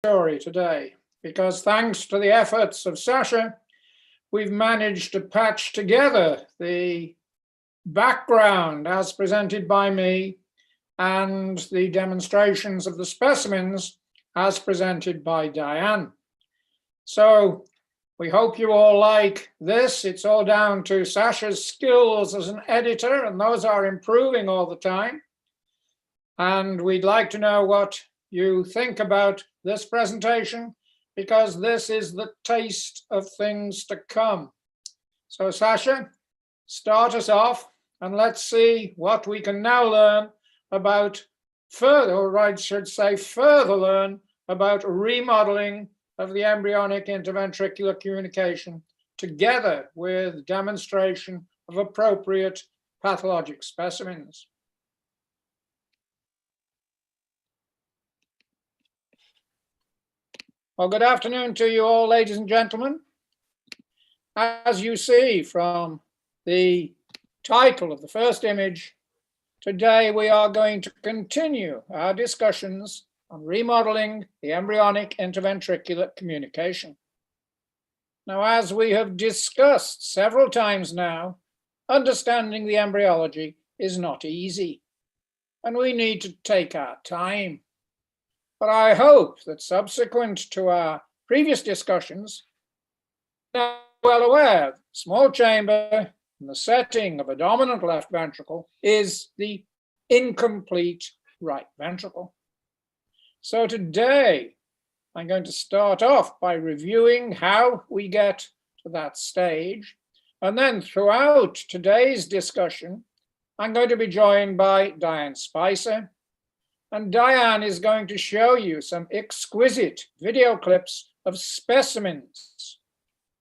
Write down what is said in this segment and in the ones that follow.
story today because thanks to the efforts of Sasha, we've managed to patch together the background as presented by me and the demonstrations of the specimens as presented by DIANE. So we hope you all like this. It's all down to Sasha's skills as an editor, and those are improving all the time. And we'd like to know what you think about this presentation, because this is the taste of things to come. So Sasha, start us off and let's see what we can now learn about further, or I should say further learn about remodeling of the embryonic interventricular communication together with demonstration of appropriate pathologic specimens. Well, good afternoon to you all, ladies and gentlemen. As you see from the title of the first image, today we are going to continue our discussions on remodeling the embryonic interventricular communication. Now, as we have discussed several times now, understanding the embryology is not easy, and we need to take our time. But I hope that subsequent to our previous discussions, you are well aware that small chamber in the setting of a dominant left ventricle is the incomplete right ventricle. So today, I'm going to start off by reviewing how we get to that stage. And then throughout today's discussion, I'm going to be joined by Diane Spicer. And Diane is going to show you some exquisite video clips of specimens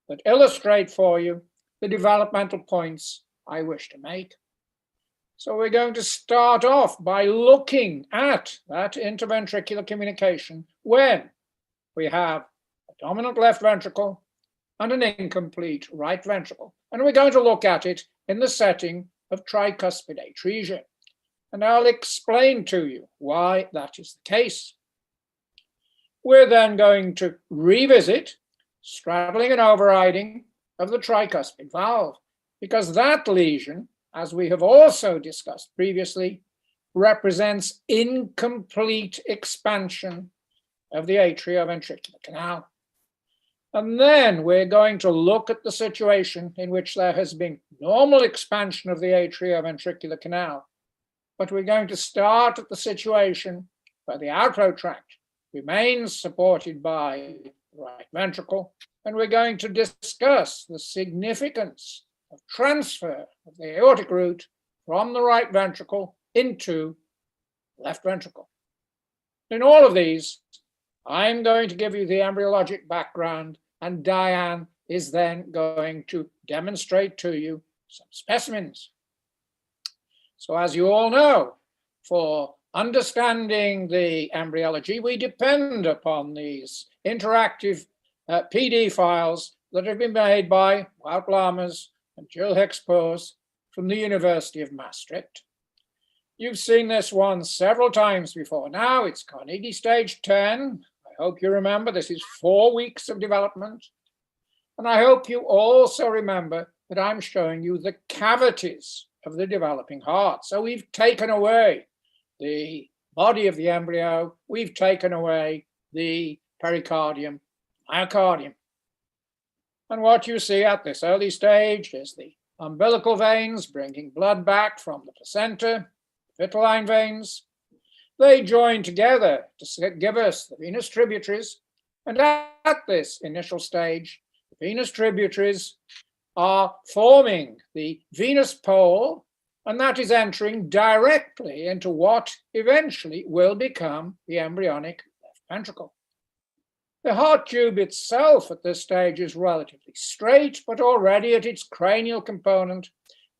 that illustrate for you the developmental points I wish to make. So we're going to start off by looking at that interventricular communication when we have a dominant left ventricle and an incomplete right ventricle. And we're going to look at it in the setting of tricuspid atresia. And I'll explain to you why that is the case. We're then going to revisit straddling and overriding of the tricuspid valve, because that lesion, as we have also discussed previously, represents incomplete expansion of the atrioventricular canal. And then we're going to look at the situation in which there has been normal expansion of the atrioventricular canal, but we're going to start at the situation where the outflow tract remains supported by the right ventricle, and we're going to discuss the significance of transfer of the aortic root from the right ventricle into the left ventricle. In all of these, I'm going to give you the embryologic background, and Diane is then going to demonstrate to you some specimens. So as you all know, for understanding the embryology, we depend upon these interactive PD files that have been made by Wout Lammers and Jill Hicks-Poos from the University of Maastricht. You've seen this one several times before now. It's Carnegie stage 10. I hope you remember this is 4 weeks of development. And I hope you also remember that I'm showing you the cavities of the developing heart. So we've taken away the body of the embryo, we've taken away the pericardium, myocardium. And what you see at this early stage is the umbilical veins bringing blood back from the placenta, vitelline veins. They join together to give us the venous tributaries. And at this initial stage, the venous tributaries are forming the venous pole, and that is entering directly into what eventually will become the embryonic left ventricle. The heart tube itself at this stage is relatively straight, but already at its cranial component,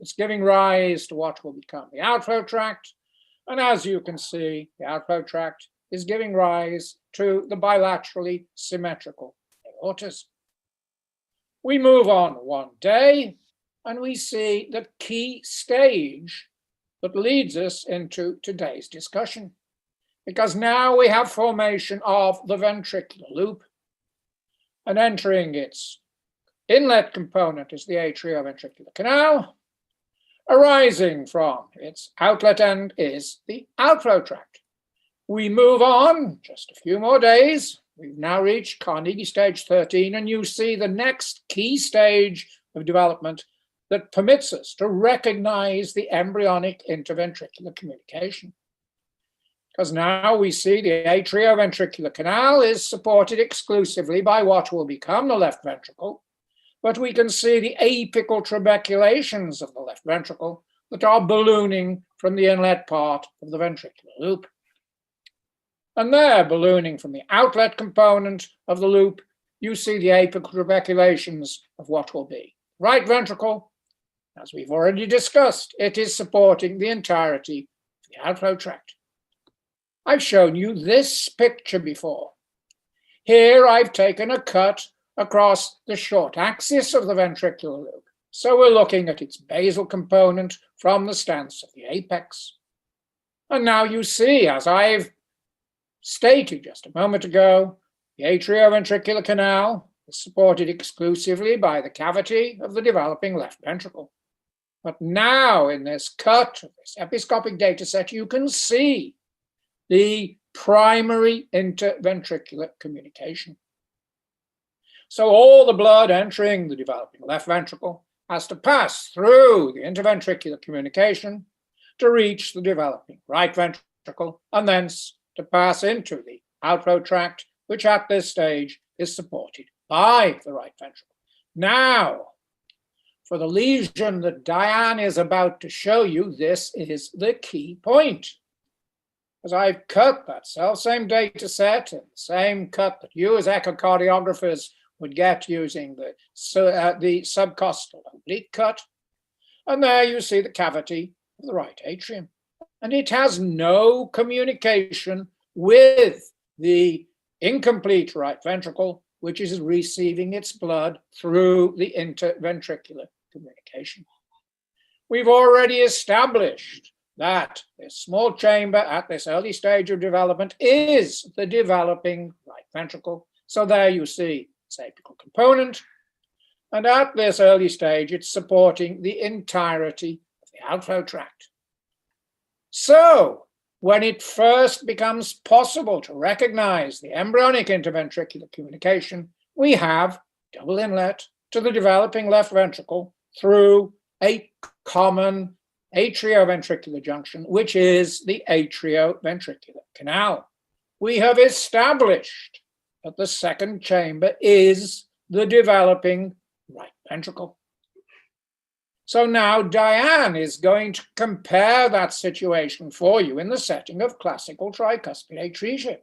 it's giving rise to what will become the outflow tract. And as you can see, the outflow tract is giving rise to the bilaterally symmetrical aortas. We move on one day and we see the key stage that leads us into today's discussion. because now we have formation of the ventricular loop, and entering its inlet component is the atrioventricular canal. Arising from its outlet end is the outflow tract. We move on just a few more days. We've now reached Carnegie stage 13, and you see the next key stage of development that permits us to recognize the embryonic interventricular communication. Because now we see the atrioventricular canal is supported exclusively by what will become the left ventricle, but we can see the apical trabeculations of the left ventricle that are ballooning from the inlet part of the ventricular loop. And there, ballooning from the outlet component of the loop, you see the apical trabeculations of what will be right ventricle. As we've already discussed, it is supporting the entirety of the outflow tract. I've shown you this picture before. Here I've taken a cut across the short axis of the ventricular loop. So we're looking at its basal component from the stance of the apex. And now you see, as I've stated just a moment ago, the atrioventricular canal is supported exclusively by the cavity of the developing left ventricle. But now in this cut of this episcopic data set, you can see the primary interventricular communication. So all the blood entering the developing left ventricle has to pass through the interventricular communication to reach the developing right ventricle, and thence to pass into the outflow tract, which at this stage is supported by the right ventricle. Now, for the lesion that DIANE is about to show you, this is the key point. As I've cut that same data set and the same cut that you as echocardiographers would get using the subcostal oblique cut. And there you see the cavity of the right atrium. And it has no communication with the incomplete right ventricle, which is receiving its blood through the interventricular communication. We've already established that this small chamber at this early stage of development is the developing right ventricle. So there you see its apical component. And at this early stage, it's supporting the entirety of the outflow tract. So when it first becomes possible to recognize the embryonic interventricular communication, we have double inlet to the developing left ventricle through a common atrioventricular junction, which is the atrioventricular canal. We have established that the second chamber is the developing right ventricle. So now DIANE is going to compare that situation for you in the setting of classical tricuspid atresia,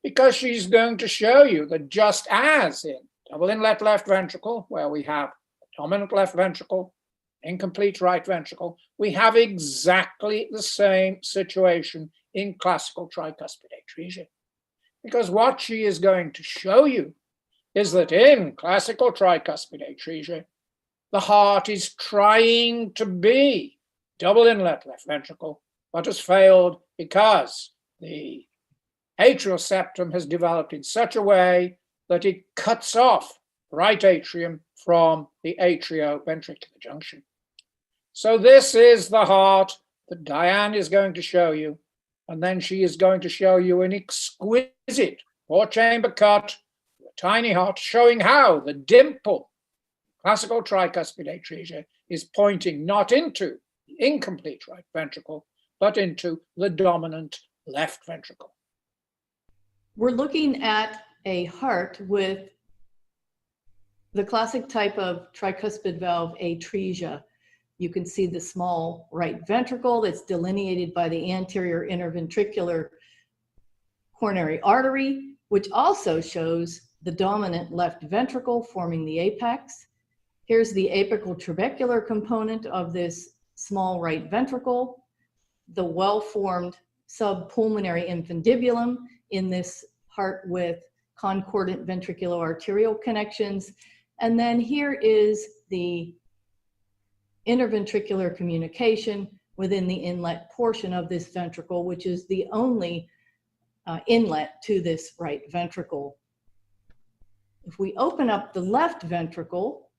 because she's going to show you that just as in double inlet left ventricle, where we have a dominant left ventricle, incomplete right ventricle, we have exactly the same situation in classical tricuspid atresia. Because what she is going to show you is that in classical tricuspid atresia, the heart is trying to be double inlet left ventricle, but has failed because the atrial septum has developed in such a way that it cuts off right atrium from the atrioventricular junction. So this is the heart that DIANE is going to show you, and then she is going to show you an exquisite four-chamber cut, a tiny heart, showing how the dimple, classical tricuspid atresia, is pointing not into the incomplete right ventricle, but into the dominant left ventricle. We're looking at a heart with the classic type of tricuspid valve atresia. You can see the small right ventricle that's delineated by the anterior interventricular coronary artery, which also shows the dominant left ventricle forming the apex. Here's the apical trabecular component of this small right ventricle, the well-formed subpulmonary infundibulum in this heart with concordant ventriculo-arterial connections. And then here is the interventricular communication within the inlet portion of this ventricle, which is the only inlet to this right ventricle. If we open up the left ventricle,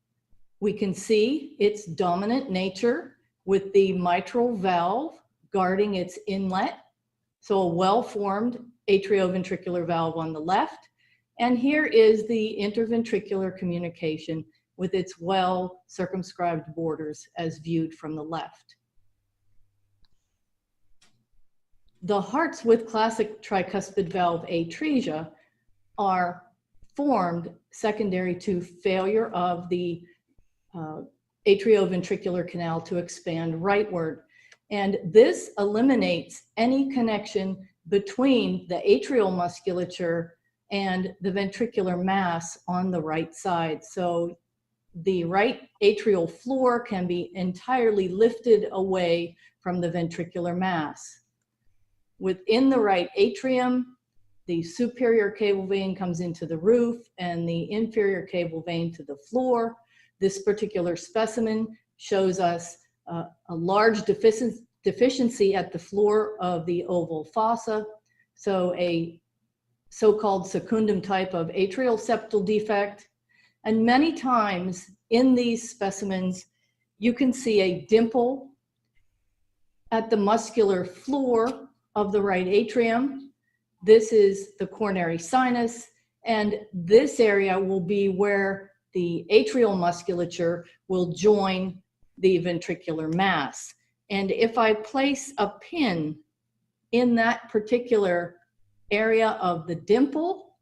we can see its dominant nature with the mitral valve guarding its inlet. So a well-formed atrioventricular valve on the left. And here is the interventricular communication with its well-circumscribed borders as viewed from the left. The hearts with classic tricuspid valve atresia are formed secondary to failure of the atrioventricular canal to expand rightward. And this eliminates any connection between the atrial musculature and the ventricular mass on the right side. So the right atrial floor can be entirely lifted away from the ventricular mass. Within the right atrium, the superior cable vein comes into the roof and the inferior cable vein to the floor. This particular specimen shows us a large deficiency at the floor of the oval fossa. So a so-called secundum type of atrial septal defect. And many times in these specimens, you can see a dimple at the muscular floor of the right atrium. This is the coronary sinus, and this area will be where the atrial musculature will join the ventricular mass. And if I place a pin in that particular area of the dimple,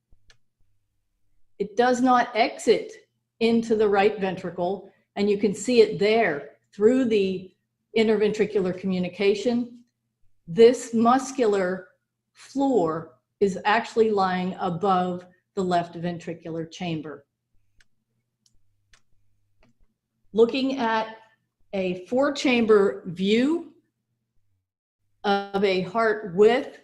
it does not exit into the right ventricle, and you can see it there through the interventricular communication. This muscular floor is actually lying above the left ventricular chamber. Looking at a 4-chamber view of a heart with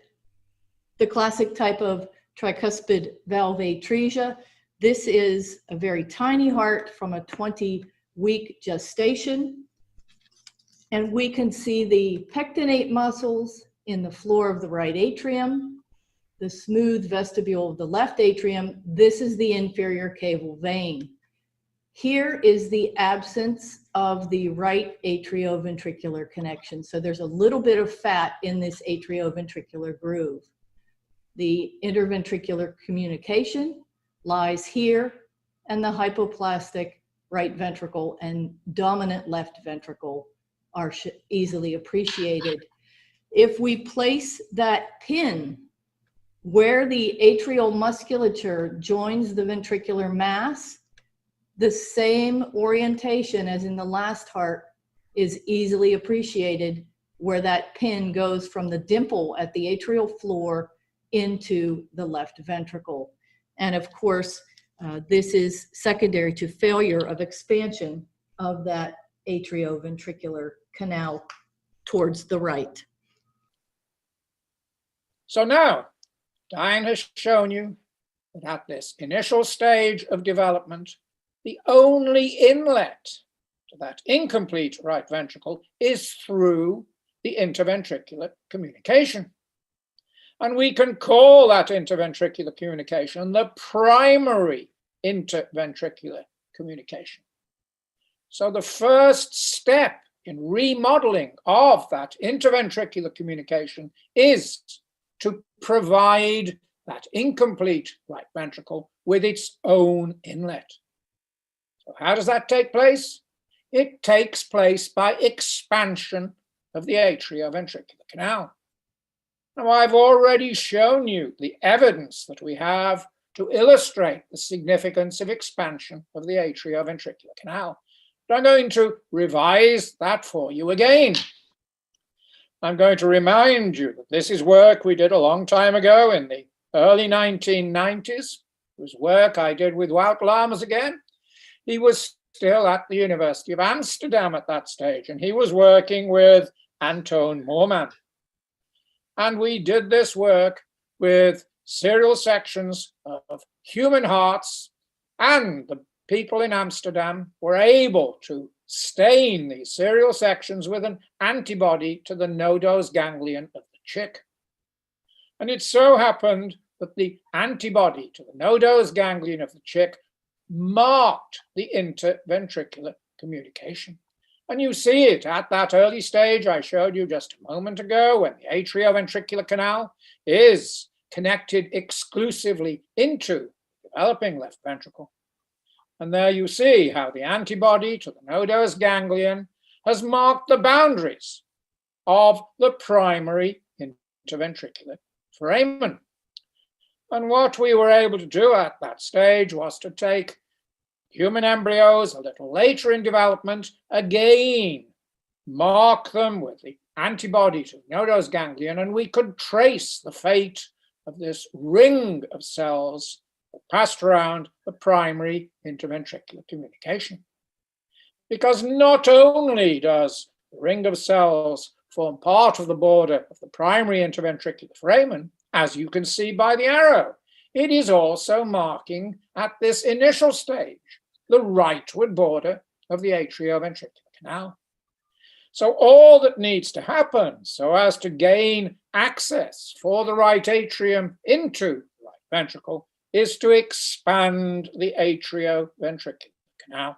the classic type of tricuspid valve atresia. This is a very tiny heart from a 20-week gestation. And we can see the pectinate muscles in the floor of the right atrium, the smooth vestibule of the left atrium. This is the inferior cable vein. Here is the absence of the right atrioventricular connection. So there's a little bit of fat in this atrioventricular groove. The interventricular communication lies here, and the hypoplastic right ventricle and dominant left ventricle are easily appreciated. If we place that pin where the atrial musculature joins the ventricular mass, the same orientation as in the last heart is easily appreciated, where that pin goes from the dimple at the atrial floor into the left ventricle. And of course, this is secondary to failure of expansion of that atrioventricular canal towards the right. So now, DIANE has shown you that at this initial stage of development, the only inlet to that incomplete right ventricle is through the interventricular communication. And we can call that interventricular communication the primary interventricular communication. So the first step in remodeling of that interventricular communication is to provide that incomplete right ventricle with its own inlet. So how does that take place? It takes place by expansion of the atrioventricular canal. Now, I've already shown you the evidence that we have to illustrate the significance of expansion of the atrioventricular canal. But I'm going to revise that for you again. I'm going to remind you that this is work we did a long time ago in the early 1990s. It was work I did with Wout Lammers again. He was still at the University of Amsterdam at that stage, and he was working with Antoon Moorman. And we did this work with serial sections of human hearts, and the people in Amsterdam were able to stain these serial sections with an antibody to the nodose ganglion of the chick. And it so happened that the antibody to the nodose ganglion of the chick marked the interventricular communication. And you see it at that early stage I showed you just a moment ago, when the atrioventricular canal is connected exclusively into the developing left ventricle. And there you see how the antibody to the nodose ganglion has marked the boundaries of the primary interventricular foramen. And what we were able to do at that stage was to take human embryos a little later in development, again, mark them with the antibody to the nodose ganglion, and we could trace the fate of this ring of cells that passed around the primary interventricular communication. Because not only does the ring of cells form part of the border of the primary interventricular foramen, as you can see by the arrow, it is also marking at this initial stage the rightward border of the atrioventricular canal. So all that needs to happen so as to gain access for the right atrium into the right ventricle is to expand the atrioventricular canal.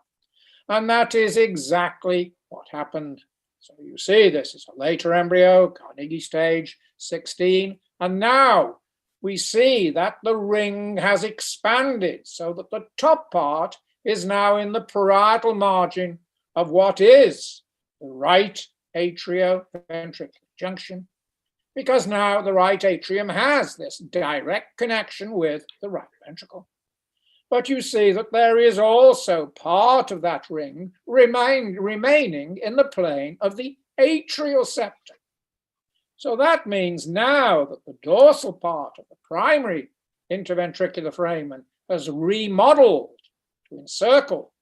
And that is exactly what happened. So you see, this is a later embryo, Carnegie stage 16, and now we see that the ring has expanded so that the top part is now in the parietal margin of what is the right atrioventricular junction, because now the right atrium has this direct connection with the right ventricle. But you see that there is also part of that ring remaining in the plane of the atrial septum. So that means now that the dorsal part of the primary interventricular foramen has remodeled to encircle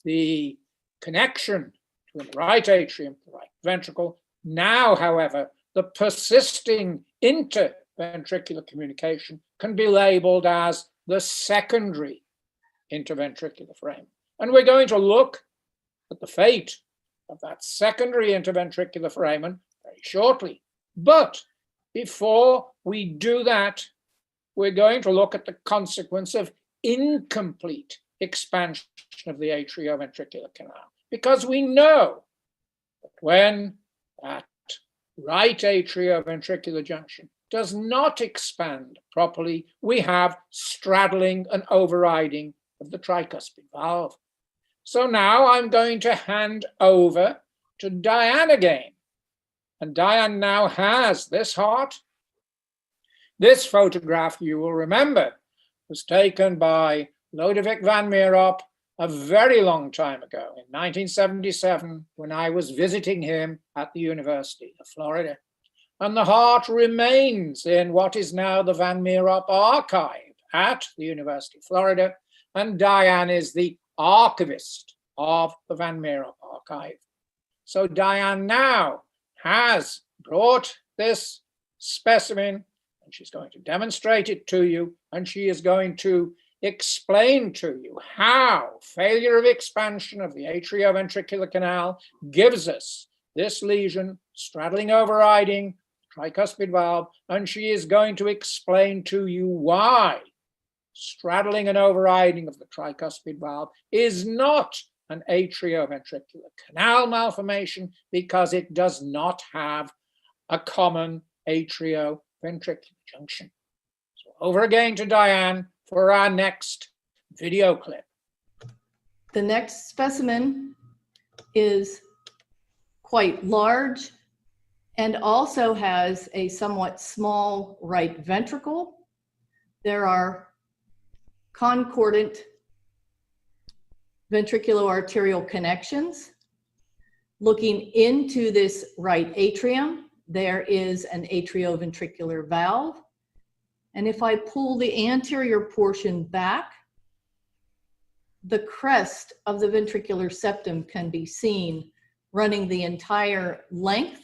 the connection between the right atrium and the right ventricle. Now, however, the persisting interventricular communication can be labeled as the secondary interventricular foramen. And we're going to look at the fate of that secondary interventricular foramen very shortly. But before we do that, we're going to look at the consequence of incomplete expansion of the atrioventricular canal, because we know that when that right atrioventricular junction does not expand properly, we have straddling and overriding of the tricuspid valve. So now I'm going to hand over to DIANE again. And DIANE now has this heart. This photograph, you will remember, was taken by Lodewijk van Meerop a very long time ago, in 1977, when I was visiting him at the University of Florida. And the heart remains in what is now the Van Meerop archive at the University of Florida, and DIANE is the archivist of the Van Meerop archive. So DIANE now has brought this specimen, and she's going to demonstrate it to you, and she is going to explain to you how failure of expansion of the atrioventricular canal gives us this lesion, straddling overriding tricuspid valve, and she is going to explain to you why straddling and overriding of the tricuspid valve is not an atrioventricular canal malformation, because it does not have a common atrioventricular junction. So over again to DIANE for our next video clip. The next specimen is quite large and also has a somewhat small right ventricle. There are concordant ventriculo-arterial connections. Looking into this right atrium, there is an atrioventricular valve. And if I pull the anterior portion back, the crest of the ventricular septum can be seen running the entire length.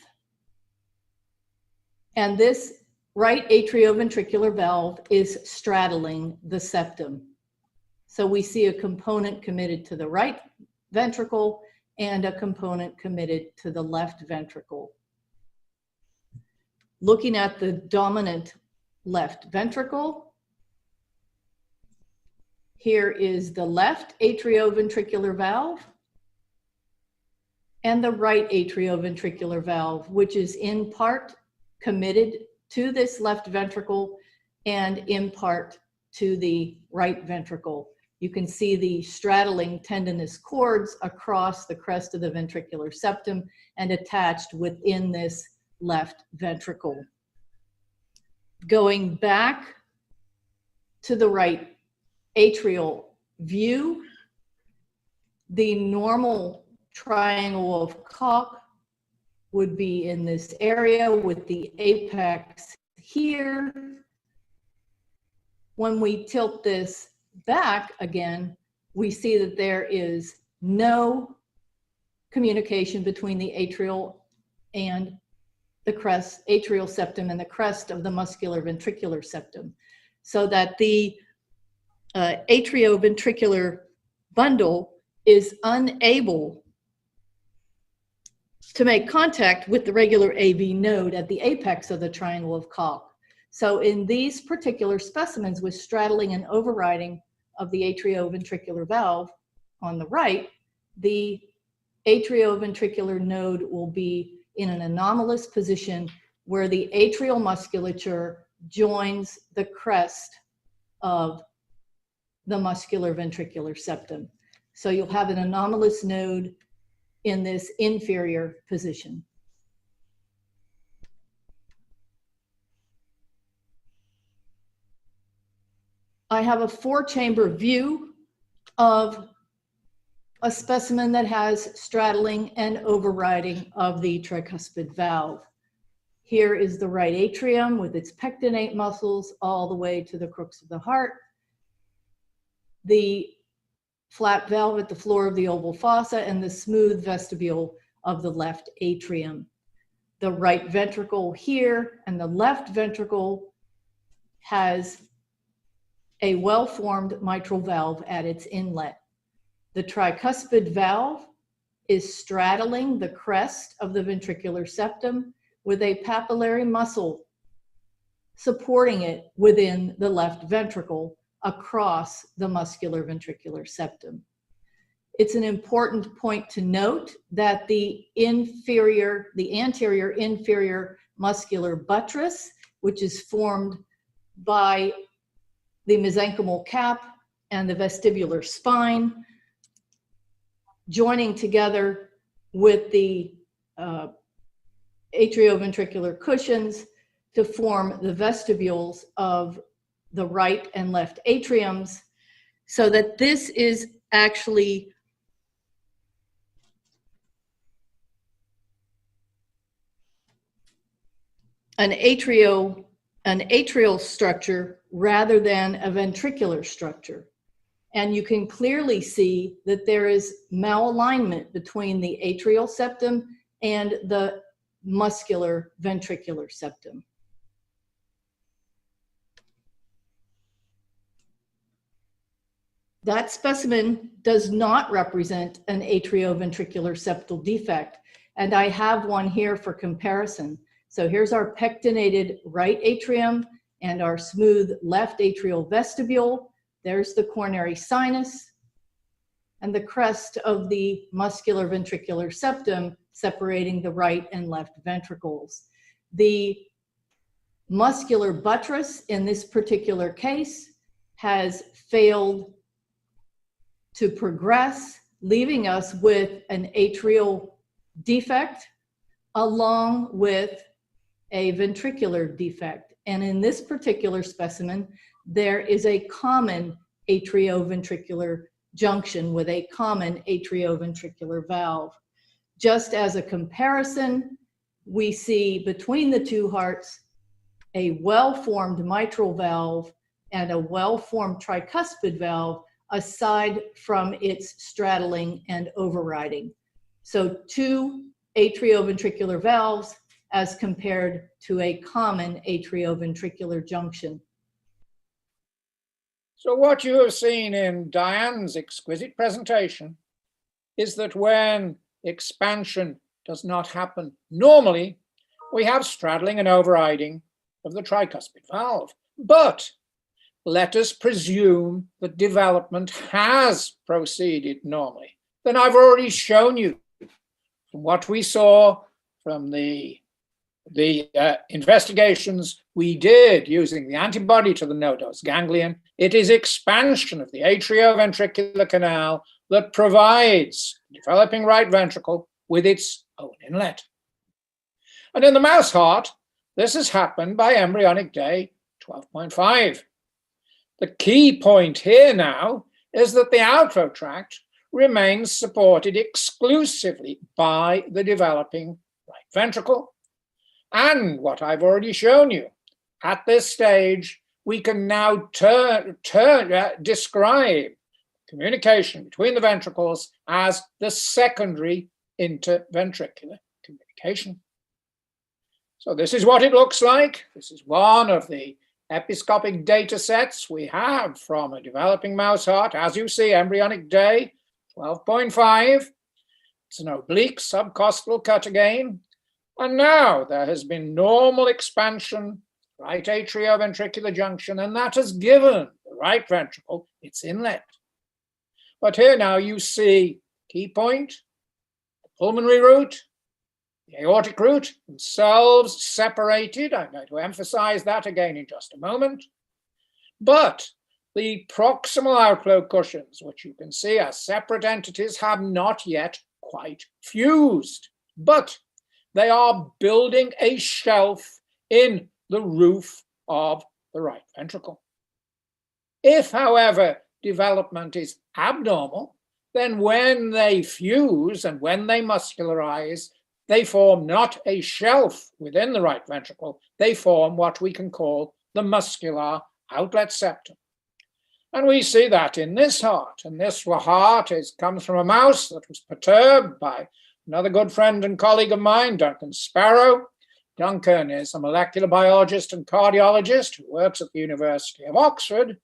And this right atrioventricular valve is straddling the septum. So we see a component committed to the right ventricle and a component committed to the left ventricle. Looking at the dominant left ventricle. Here is the left atrioventricular valve and the right atrioventricular valve, which is in part committed to this left ventricle and in part to the right ventricle. You can see the straddling tendinous cords across the crest of the ventricular septum and attached within this left ventricle. Going back to the right atrial view, the normal triangle of Koch would be in this area with the apex here. When we tilt this back again, we see that there is no communication between the atrial and the crest, atrial septum and the crest of the muscular ventricular septum, so that the atrioventricular bundle is unable to make contact with the regular AV node at the apex of the triangle of Koch. So in these particular specimens with straddling and overriding of the atrioventricular valve on the right, the atrioventricular node will be in an anomalous position where the atrial musculature joins the crest of the muscular ventricular septum. So you'll have an anomalous node in this inferior position. I have a 4-chamber view of a specimen that has straddling and overriding of the tricuspid valve. Here is the right atrium with its pectinate muscles all the way to the crux of the heart. The flat valve at the floor of the oval fossa and the smooth vestibule of the left atrium. The right ventricle here and the left ventricle has a well-formed mitral valve at its inlet. The tricuspid valve is straddling the crest of the ventricular septum with a papillary muscle supporting it within the left ventricle across the muscular ventricular septum. It's an important point to note that the anterior inferior muscular buttress, which is formed by the mesenchymal cap and the vestibular spine, joining together with the atrioventricular cushions to form the vestibules of the right and left atriums, so that this is actually an atrial structure rather than a ventricular structure. And you can clearly see that there is malalignment between the atrial septum and the muscular ventricular septum. That specimen does not represent an atrioventricular septal defect, and I have one here for comparison. So here's our pectinated right atrium and our smooth left atrial vestibule. There's the coronary sinus and the crest of the muscular ventricular septum separating the right and left ventricles. The muscular buttress in this particular case has failed to progress, leaving us with an atrial defect along with a ventricular defect. And in this particular specimen, there is a common atrioventricular junction with a common atrioventricular valve. Just as a comparison, we see between the two hearts a well-formed mitral valve and a well-formed tricuspid valve, aside from its straddling and overriding. So 2 atrioventricular valves as compared to a common atrioventricular junction. So what you have seen in DIANE's exquisite presentation is that when expansion does not happen normally, we have straddling and overriding of the tricuspid valve. But let us presume that development has proceeded normally. Then I've already shown you from what we saw from the investigations we did using the antibody to the nodose ganglion, it is expansion of the atrioventricular canal that provides the developing right ventricle with its own inlet. And in the mouse heart, this has happened by embryonic day 12.5. The key point here now is that the outflow tract remains supported exclusively by the developing right ventricle. And what I've already shown you, at this stage, we can now describe communication between the ventricles as the secondary interventricular communication. So this is what it looks like. This is one of the episcopic data sets we have from a developing mouse heart. As you see, embryonic day 12.5. It's an oblique subcostal cut again. And now there has been normal expansion, right atrioventricular junction, and that has given the right ventricle its inlet. But here now you see, key point, the pulmonary root, the aortic root, themselves separated. I'm going to emphasize that again in just a moment. But the proximal outflow cushions, which you can see as separate entities, have not yet quite fused. But they are building a shelf in the roof of the right ventricle. If, however, development is abnormal, then when they fuse and when they muscularize, they form not a shelf within the right ventricle, they form what we can call the muscular outlet septum. And we see that in this heart. And this heart comes from a mouse that was perturbed by another good friend and colleague of mine, Duncan Sparrow. Duncan is a molecular biologist and cardiologist who works at the University of Oxford.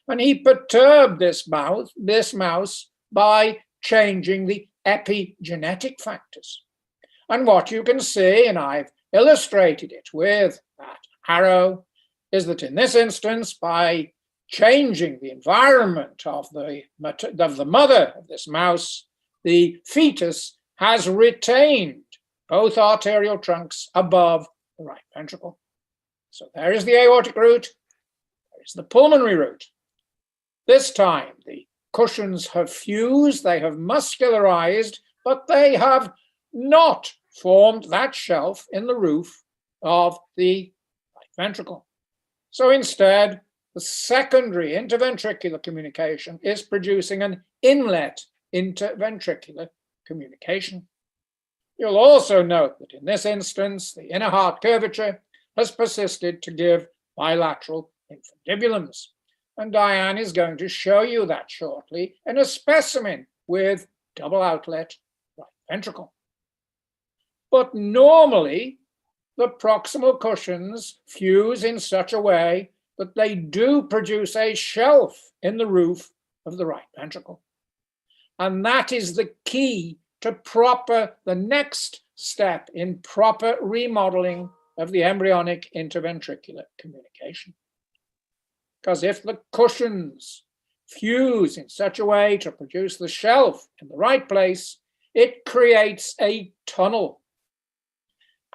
And he perturbed this mouse by changing the epigenetic factors. And what you can see, and I've illustrated it with that arrow, is that in this instance, by changing the environment of the mother of this mouse, the fetus has retained both arterial trunks above the right ventricle. So there is the aortic root, there is the pulmonary root. This time the cushions have fused, they have muscularized, but they have not formed that shelf in the roof of the right ventricle. So instead, the secondary interventricular communication is producing an inlet interventricular communication. You'll also note that in this instance, the inner heart curvature has persisted to give bilateral infundibulums. And DIANE is going to show you that shortly in a specimen with double outlet right ventricle. But normally, the proximal cushions fuse in such a way that they do produce a shelf in the roof of the right ventricle. And that is the key to the next step in proper remodeling of the embryonic interventricular communication. Because if the cushions fuse in such a way to produce the shelf in the right place, it creates a tunnel.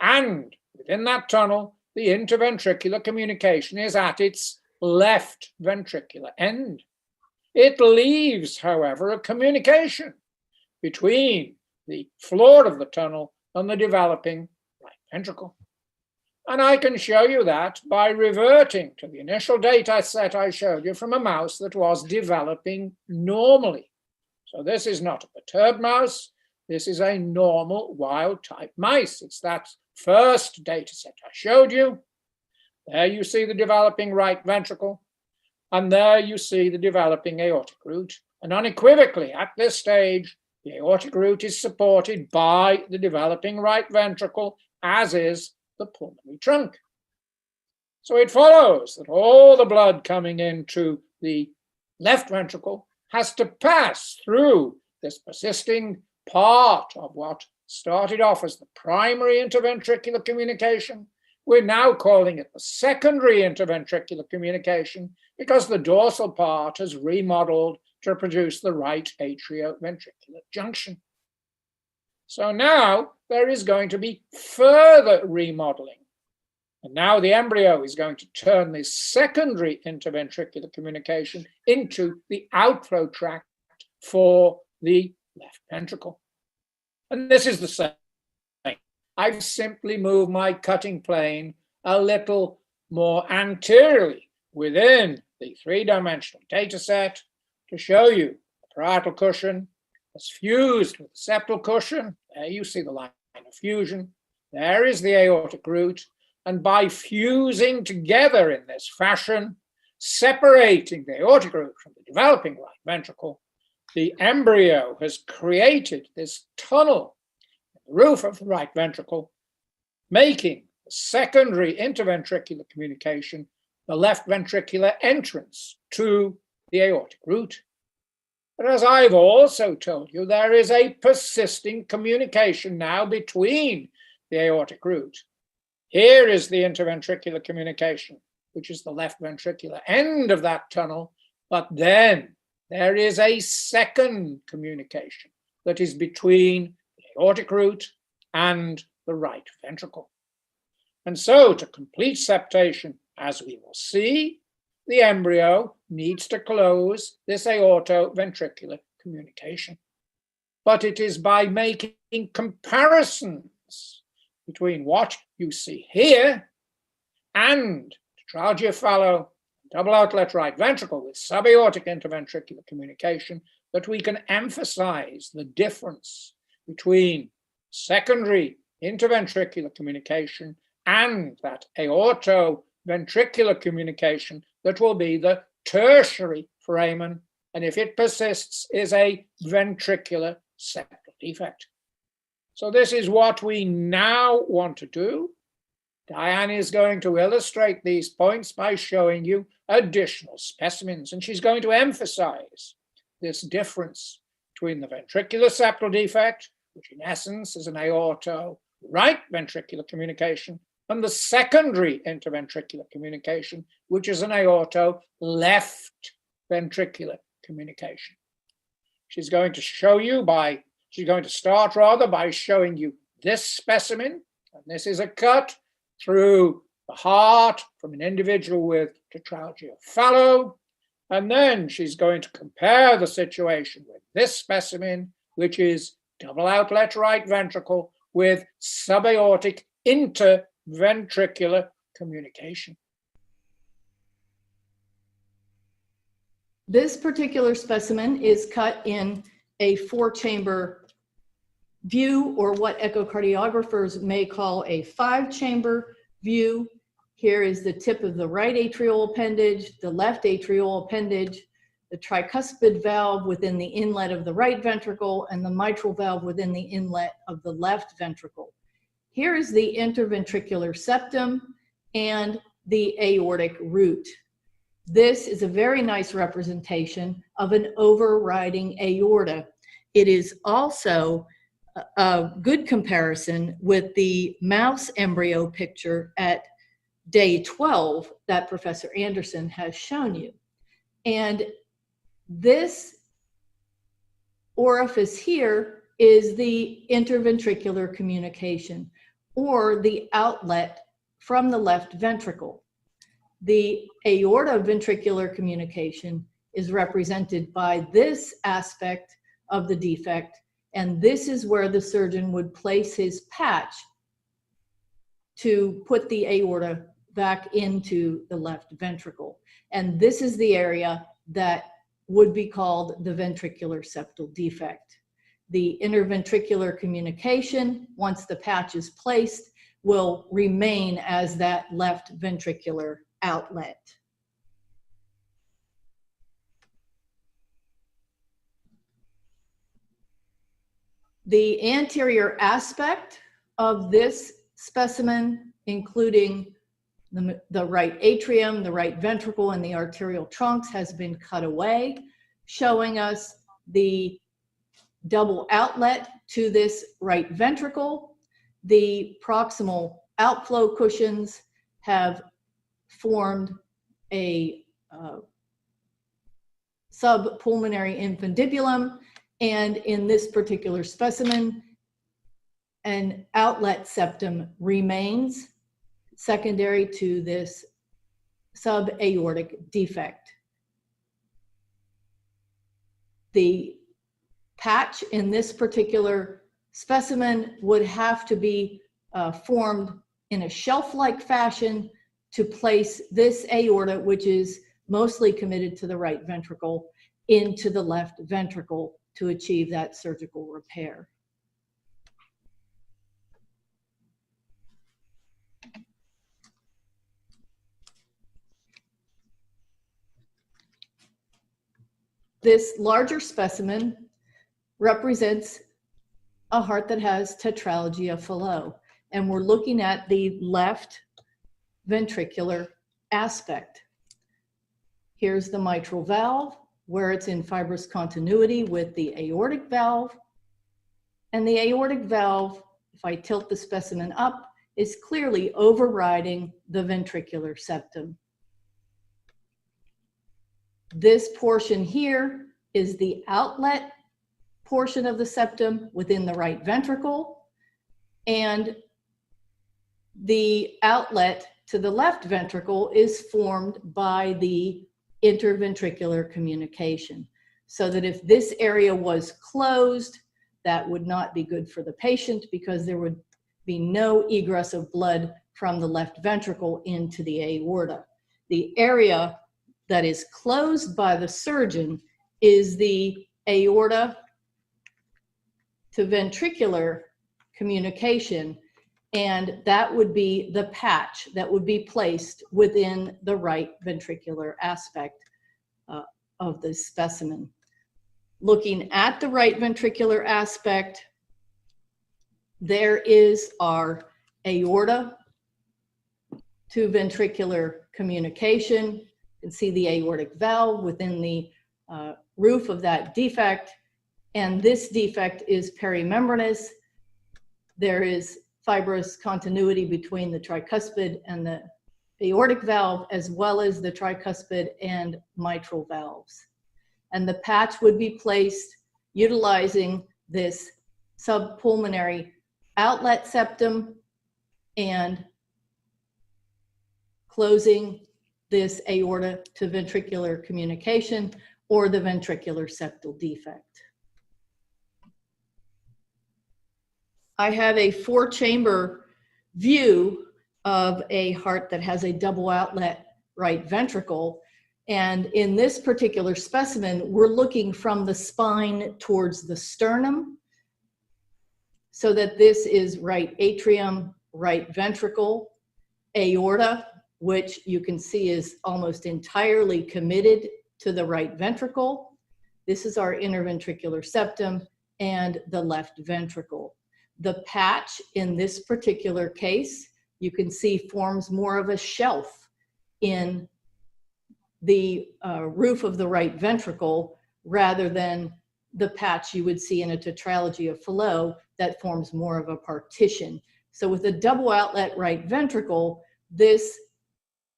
And within that tunnel, the interventricular communication is at its left ventricular end. It leaves, however, a communication between the floor of the tunnel and the developing right ventricle. And I can show you that by reverting to the initial data set I showed you from a mouse that was developing normally. So this is not a perturbed mouse. This is a normal wild type mice. It's that first data set I showed you. There you see the developing right ventricle. And there you see the developing aortic root. And unequivocally, at this stage, the aortic root is supported by the developing right ventricle, as is the pulmonary trunk. So it follows that all the blood coming into the left ventricle has to pass through this persisting part of what started off as the primary interventricular communication, We're now calling it the secondary interventricular communication because the dorsal part has remodeled to produce the right atrioventricular junction. So now there is going to be further remodeling. And now the embryo is going to turn this secondary interventricular communication into the outflow tract for the left ventricle. And this is the same. I've simply moved my cutting plane a little more anteriorly within the three-dimensional data set to show you the parietal cushion is fused with the septal cushion. There you see the line of fusion. There is the aortic root. And by fusing together in this fashion, separating the aortic root from the developing right ventricle, the embryo has created this tunnel in the roof of the right ventricle, making the secondary interventricular communication the left ventricular entrance to the aortic root. But as I've also told you, there is a persisting communication now between the aortic root. Here is the interventricular communication, which is the left ventricular end of that tunnel, but then there is a second communication that is between the aortic root and the right ventricle. And so to complete septation, as we will see, the embryo needs to close this aortoventricular communication. But it is by making comparisons between what you see here and tetralogy of fallow, double outlet right ventricle with subaortic interventricular communication that we can emphasize the difference between secondary interventricular communication and that aortoventricular communication that will be the tertiary foramen, and if it persists, is a ventricular septal defect. So this is what we now want to do. DIANE is going to illustrate these points by showing you additional specimens, and she's going to emphasize this difference between the ventricular septal defect, which in essence is an aorto right ventricular communication, and the secondary interventricular communication, which is an aorto left ventricular communication. She's going to start by showing you this specimen, and this is a cut through the heart from an individual with tetralogy of fallow, and then she's going to compare the situation with this specimen, which is double outlet right ventricle with subaortic interventricular communication. This particular specimen is cut in a 4-chamber view, or what echocardiographers may call a 5-chamber view. Here is the tip of the right atrial appendage, the left atrial appendage, the tricuspid valve within the inlet of the right ventricle, and the mitral valve within the inlet of the left ventricle. Here is the interventricular septum and the aortic root. This is a very nice representation of an overriding aorta. It is also a good comparison with the mouse embryo picture at day 12 that Professor Anderson has shown you. And this orifice here is the interventricular communication, or the outlet from the left ventricle. The aortoventricular communication is represented by this aspect of the defect, and this is where the surgeon would place his patch to put the aorta back into the left ventricle. And this is the area that would be called the ventricular septal defect. The interventricular communication, once the patch is placed, will remain as that left ventricular outlet. The anterior aspect of this specimen, including the right atrium, the right ventricle, and the arterial trunks, has been cut away, showing us the double outlet to this right ventricle, the proximal outflow cushions have formed a subpulmonary infundibulum, and in this particular specimen, an outlet septum remains secondary to this subaortic defect. The patch in this particular specimen would have to be formed in a shelf-like fashion to place this aorta, which is mostly committed to the right ventricle, into the left ventricle to achieve that surgical repair. This larger specimen represents a heart that has tetralogy of Fallot, and we're looking at the left ventricular aspect. Here's the mitral valve, where it's in fibrous continuity with the aortic valve. And the aortic valve, if I tilt the specimen up, is clearly overriding the ventricular septum. This portion here is the outlet portion of the septum within the right ventricle, and the outlet to the left ventricle is formed by the interventricular communication. So that if this area was closed, that would not be good for the patient because there would be no egress of blood from the left ventricle into the aorta. The area that is closed by the surgeon is the aorta to ventricular communication, and that would be the patch that would be placed within the right ventricular aspect of the specimen. Looking at the right ventricular aspect, there is our aorta to ventricular communication. You can see the aortic valve within the roof of that defect, and this defect is perimembranous. There is fibrous continuity between the tricuspid and the aortic valve, as well as the tricuspid and mitral valves. And the patch would be placed utilizing this subpulmonary outlet septum and closing this aorta to ventricular communication or the ventricular septal defect. I have a 4-chamber view of a heart that has a double outlet right ventricle. And in this particular specimen, we're looking from the spine towards the sternum, so that this is right atrium, right ventricle, aorta, which you can see is almost entirely committed to the right ventricle. This is our interventricular septum and the left ventricle. The patch in this particular case, you can see forms more of a shelf in the roof of the right ventricle rather than the patch you would see in a tetralogy of Fallot that forms more of a partition. So with a double outlet right ventricle, this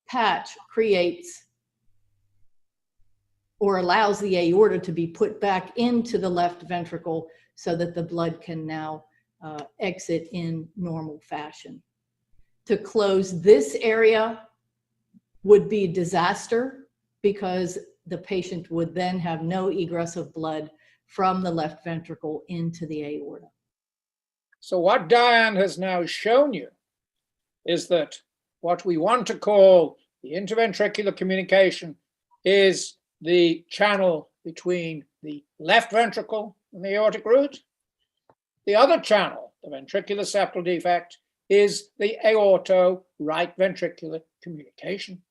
patch creates or allows the aorta to be put back into the left ventricle so that the blood can now exit in normal fashion. To close this area would be disaster because the patient would then have no egress of blood from the left ventricle into the aorta. So what DIANE has now shown you is that what we want to call the interventricular communication is the channel between the left ventricle and the aortic root. The other channel, the ventricular septal defect, is the aorto-right ventricular communication.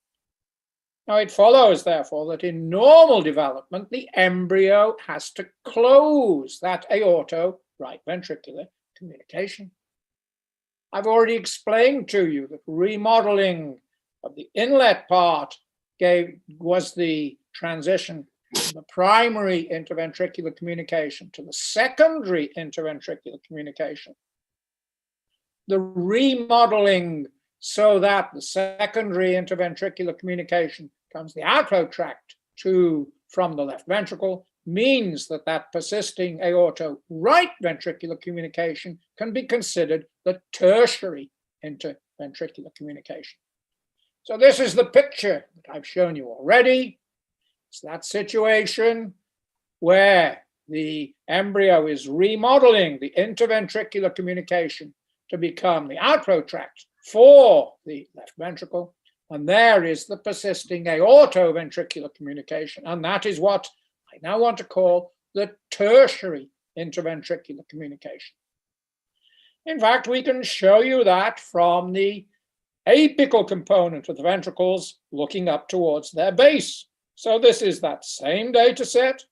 Now it follows, therefore, that in normal development, the embryo has to close that aorto-right ventricular communication. I've already explained to you that remodeling of the inlet part was the transition from the primary interventricular communication to the secondary interventricular communication. the remodeling so that the secondary interventricular communication comes the outflow tract from the left ventricle, means that that persisting aorto right ventricular communication can be considered the tertiary interventricular communication. So this is the picture that I've shown you already. It's that situation where the embryo is remodeling the interventricular communication to become the outflow tract for the left ventricle. And there is the persisting aortoventricular communication. And that is what I now want to call the tertiary interventricular communication. In fact, we can show you that from the apical component of the ventricles looking up towards their base. So this is that same data set.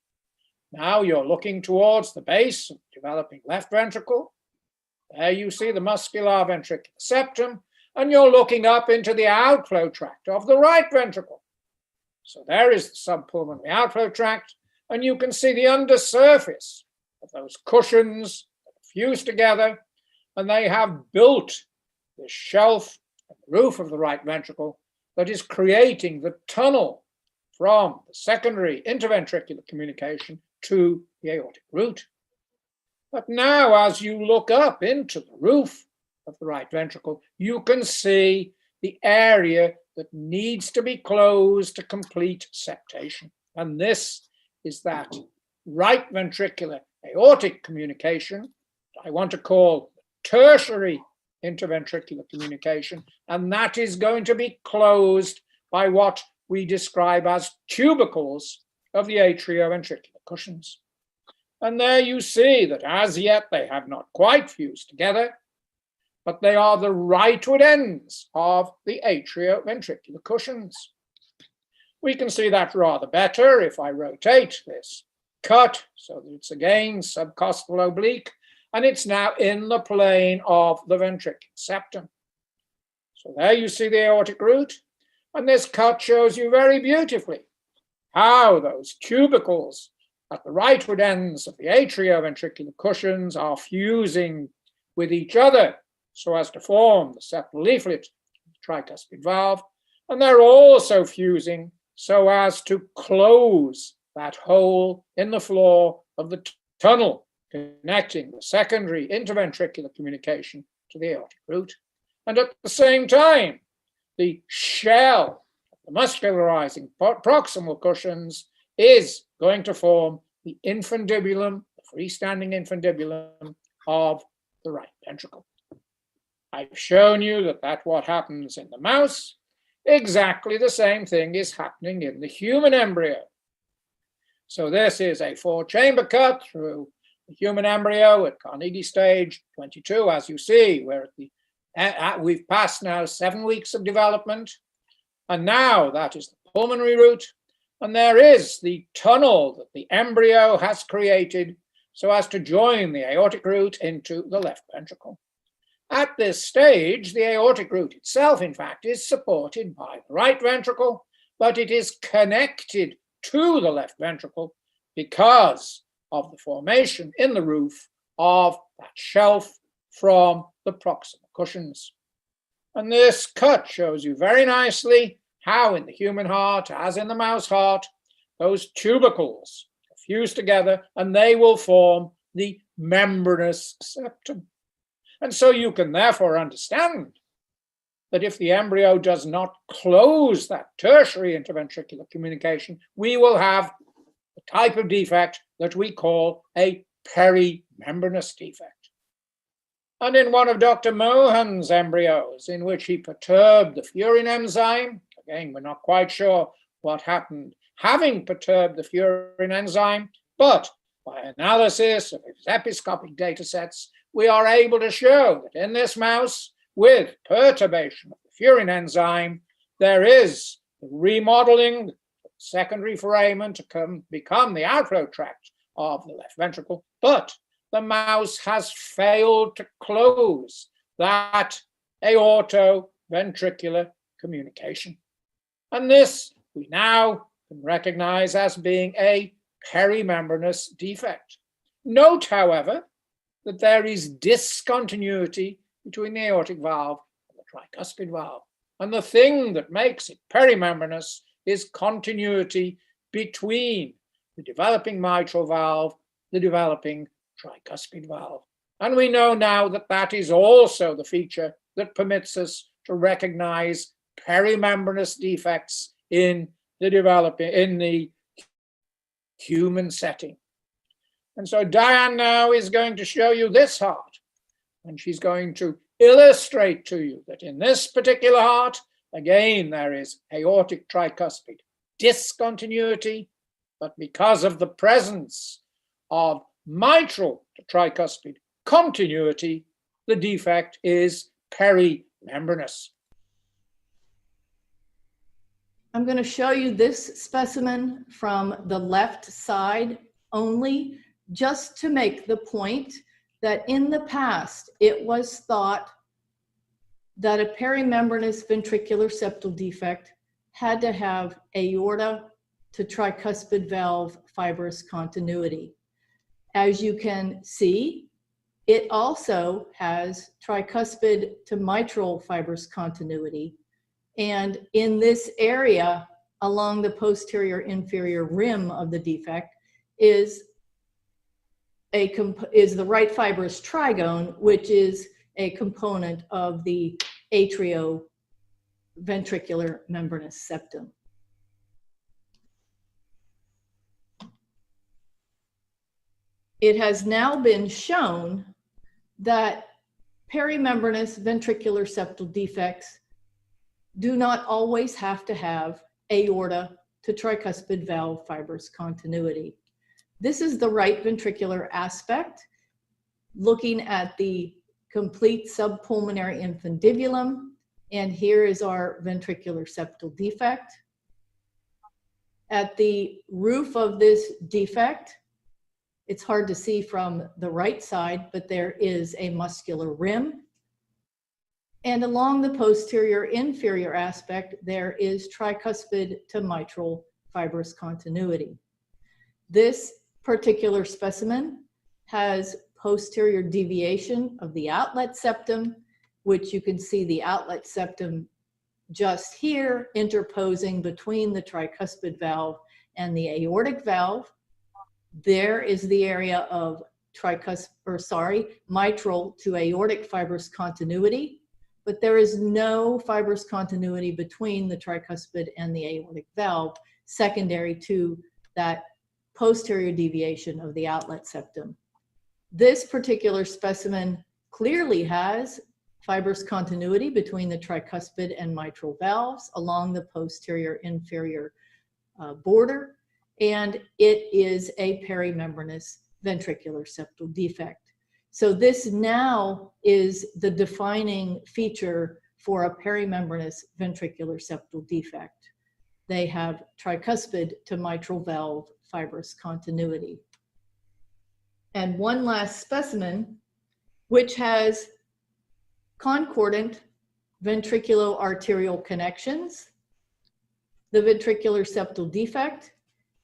Now you're looking towards the base of the developing left ventricle. There you see the muscular ventricular septum, and you're looking up into the outflow tract of the right ventricle. So there is the subpulmonary outflow tract, and you can see the undersurface of those cushions that are fused together, and they have built the shelf and the roof of the right ventricle that is creating the tunnel from the secondary interventricular communication to the aortic root. But now, as you look up into the roof of the right ventricle, you can see the area that needs to be closed to complete septation. And this is that right ventricular aortic communication I want to call tertiary interventricular communication, and that is going to be closed by what we describe as tubercles of the atrioventricular cushions. And there you see that as yet they have not quite fused together, but they are the rightward ends of the atrioventricular cushions. We can see that rather better if I rotate this cut so that it's again subcostal oblique, and it's now in the plane of the ventricular septum. So there you see the aortic root, and this cut shows you very beautifully how those tubercles at the rightward ends of the atrioventricular cushions are fusing with each other so as to form the septal leaflet of the tricuspid valve, and they're also fusing so as to close that hole in the floor of the tunnel connecting the secondary interventricular communication to the aortic root. And at the same time, the shell of the muscularizing proximal cushions is going to form the infundibulum, the freestanding infundibulum of the right ventricle. I've shown you that what happens in the mouse, exactly the same thing is happening in the human embryo. So this is a 4-chamber cut through the human embryo at Carnegie stage 22, as you see, where we've passed now 7 weeks of development, and now that is the pulmonary root, and there is the tunnel that the embryo has created so as to join the aortic root into the left ventricle. At this stage, the aortic root itself, in fact, is supported by the right ventricle, but it is connected to the left ventricle because of the formation in the roof of that shelf from the proximal cushions. And this cut shows you very nicely how in the human heart, as in the mouse heart, those tubercles fuse together and they will form the membranous septum. And so you can therefore understand that if the embryo does not close that tertiary interventricular communication, we will have the type of defect that we call a perimembranous defect. And in one of Dr. Mohan's embryos, in which he perturbed the furin enzyme, again, we're not quite sure what happened having perturbed the furin enzyme, but by analysis of his episcopic data sets, we are able to show that in this mouse, with perturbation of the furin enzyme, there is the remodeling secondary foramen to become the outflow tract of the left ventricle, but the mouse has failed to close that aortoventricular communication. And this we now can recognize as being a perimembranous defect. Note, however, that there is discontinuity between the aortic valve and the tricuspid valve. And the thing that makes it perimembranous is continuity between the developing mitral valve, the developing tricuspid valve. And we know now that that is also the feature that permits us to recognize perimembranous defects in the human setting. And so DIANE now is going to show you this heart, and she's going to illustrate to you that in this particular heart, again, there is aortic tricuspid discontinuity, but because of the presence of mitral to tricuspid continuity, the defect is perimembranous. I'm going to show you this specimen from the left side only, just to make the point that in the past, it was thought that a perimembranous ventricular septal defect had to have aorta to tricuspid valve fibrous continuity. As you can see, it also has tricuspid to mitral fibrous continuity. And in this area, along the posterior inferior rim of the defect, is the right fibrous trigone, which is a component of the atrioventricular membranous septum. It has now been shown that perimembranous ventricular septal defects do not always have to have aorta to tricuspid valve fibrous continuity. This is the right ventricular aspect, looking at the complete subpulmonary infundibulum, and here is our ventricular septal defect. At the roof of this defect, it's hard to see from the right side, but there is a muscular rim. And along the posterior inferior aspect, there is tricuspid to mitral fibrous continuity. This particular specimen has posterior deviation of the outlet septum, which you can see the outlet septum just here interposing between the tricuspid valve and the aortic valve. There is the area of mitral to aortic fibrous continuity, but there is no fibrous continuity between the tricuspid and the aortic valve, secondary to that posterior deviation of the outlet septum. This particular specimen clearly has fibrous continuity between the tricuspid and mitral valves along the posterior inferior border, and it is a perimembranous ventricular septal defect. So this now is the defining feature for a perimembranous ventricular septal defect. They have tricuspid to mitral valve fibrous continuity. And one last specimen, which has concordant ventriculo-arterial connections. The ventricular septal defect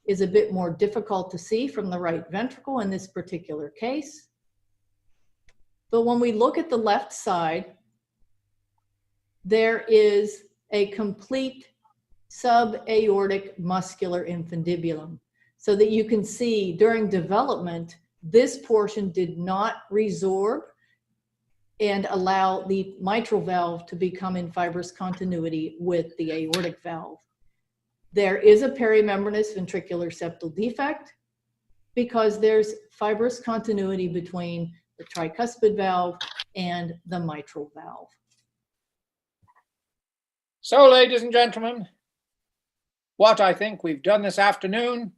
is a bit more difficult to see from the right ventricle in this particular case. But when we look at the left side, there is a complete subaortic muscular infundibulum, so that you can see during development, this portion did not resorb and allow the mitral valve to become in fibrous continuity with the aortic valve. There is a perimembranous ventricular septal defect because there's fibrous continuity between the tricuspid valve and the mitral valve. So, ladies and gentlemen, what I think we've done this afternoon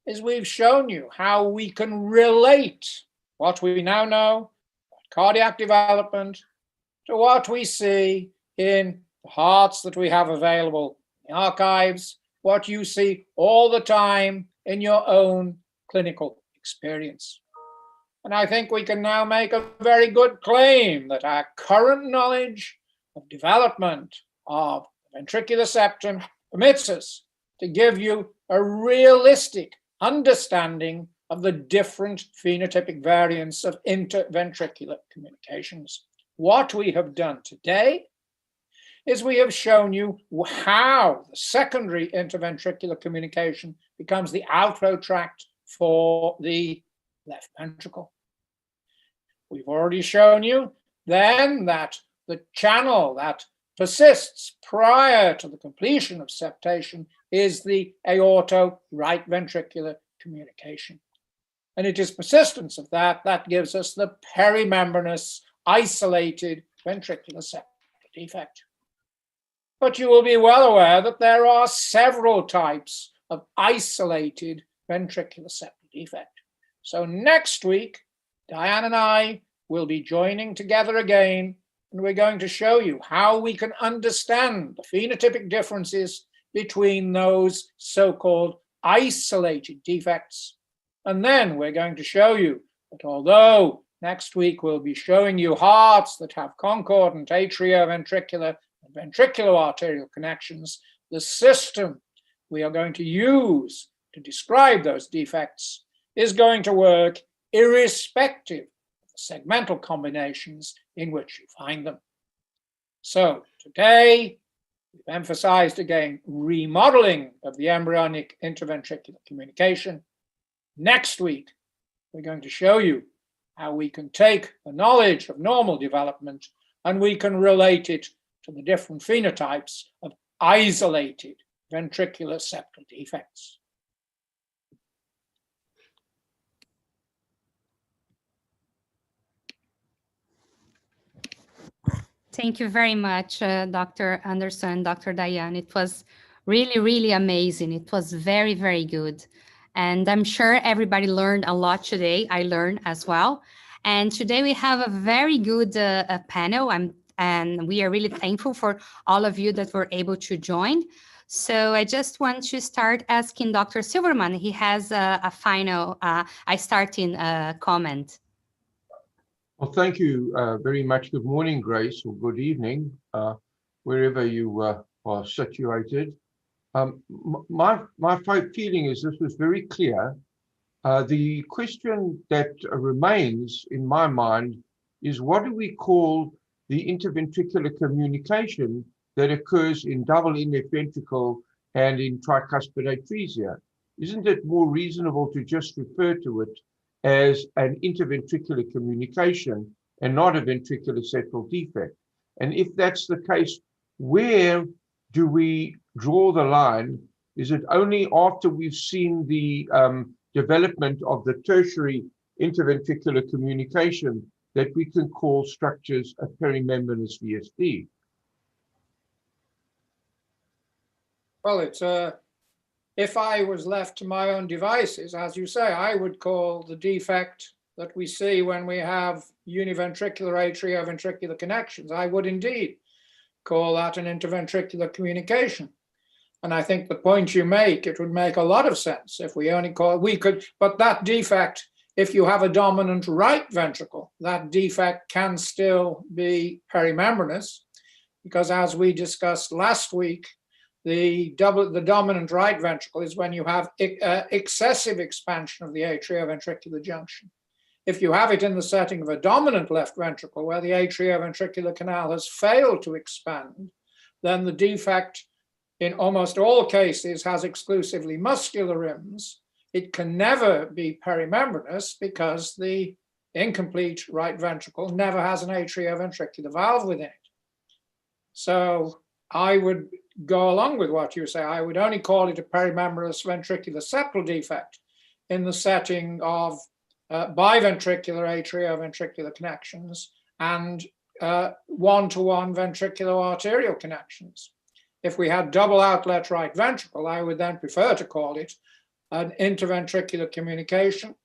is we've shown you how we can relate what we now know about cardiac development to what we see in the hearts that we have available in the archives, what you see all the time in your own clinical experience. And I think we can now make a very good claim that our current knowledge of development of the ventricular septum permits us to give you a realistic understanding of the different phenotypic variants of interventricular communications. what we have done today is we have shown you how the secondary interventricular communication becomes the outflow tract for the left ventricle. We've already shown you then that the channel that persists prior to the completion of septation is the aorto-right ventricular communication. And it is persistence of that gives us the perimembranous isolated ventricular septal defect. But you will be well aware that there are several types of isolated ventricular septal defect. So next week, Diane and I will be joining together again, and we're going to show you how we can understand the phenotypic differences between those so-called isolated defects. And then we're going to show you that although next week we'll be showing you hearts that have concordant atrioventricular and ventricular arterial connections, the system we are going to use to describe those defects is going to work irrespective of the segmental combinations in which you find them. So today, we've emphasized again remodeling of the embryonic interventricular communication. Next week, we're going to show you how we can take the knowledge of normal development and we can relate it to the different phenotypes of isolated ventricular septal defects. Thank you very much, Dr. Anderson, Dr. Diane. It was really, really amazing. It was very, very good. And I'm sure everybody learned a lot today. I learned as well. And today we have a very good panel, and we are really thankful for all of you that were able to join. So I just want to start asking Dr. Silverman. He has a final, starting comment. Well, thank you very much. Good morning, Grace, or good evening, wherever you are situated. My feeling is this was very clear. The question that remains in my mind is, what do we call the interventricular communication that occurs in double in-left ventricle and in tricuspid atresia? Isn't it more reasonable to just refer to it as an interventricular communication and not a ventricular septal defect? And if that's the case, where do we draw the line? Is it only after we've seen the development of the tertiary interventricular communication that we can call structures a perimembranous VSD? Well, it's if I was left to my own devices, as you say, I would call the defect that we see when we have univentricular atrioventricular connections, I would indeed call that an interventricular communication. And I think the point you make, it would make a lot of sense if we only call, we could, but that defect, if you have a dominant right ventricle, that defect can still be perimembranous, because as we discussed last week, the dominant right ventricle is when you have excessive expansion of the atrioventricular junction. If you have it in the setting of a dominant left ventricle where the atrioventricular canal has failed to expand, then the defect in almost all cases has exclusively muscular rims. It can never be perimembranous because the incomplete right ventricle never has an atrioventricular valve within it. So I would go along with what you say. I would only call it a perimembranous ventricular septal defect in the setting of biventricular atrioventricular connections and one-to-one ventricular arterial connections. If we had double outlet right ventricle, I would then prefer to call it an interventricular communication,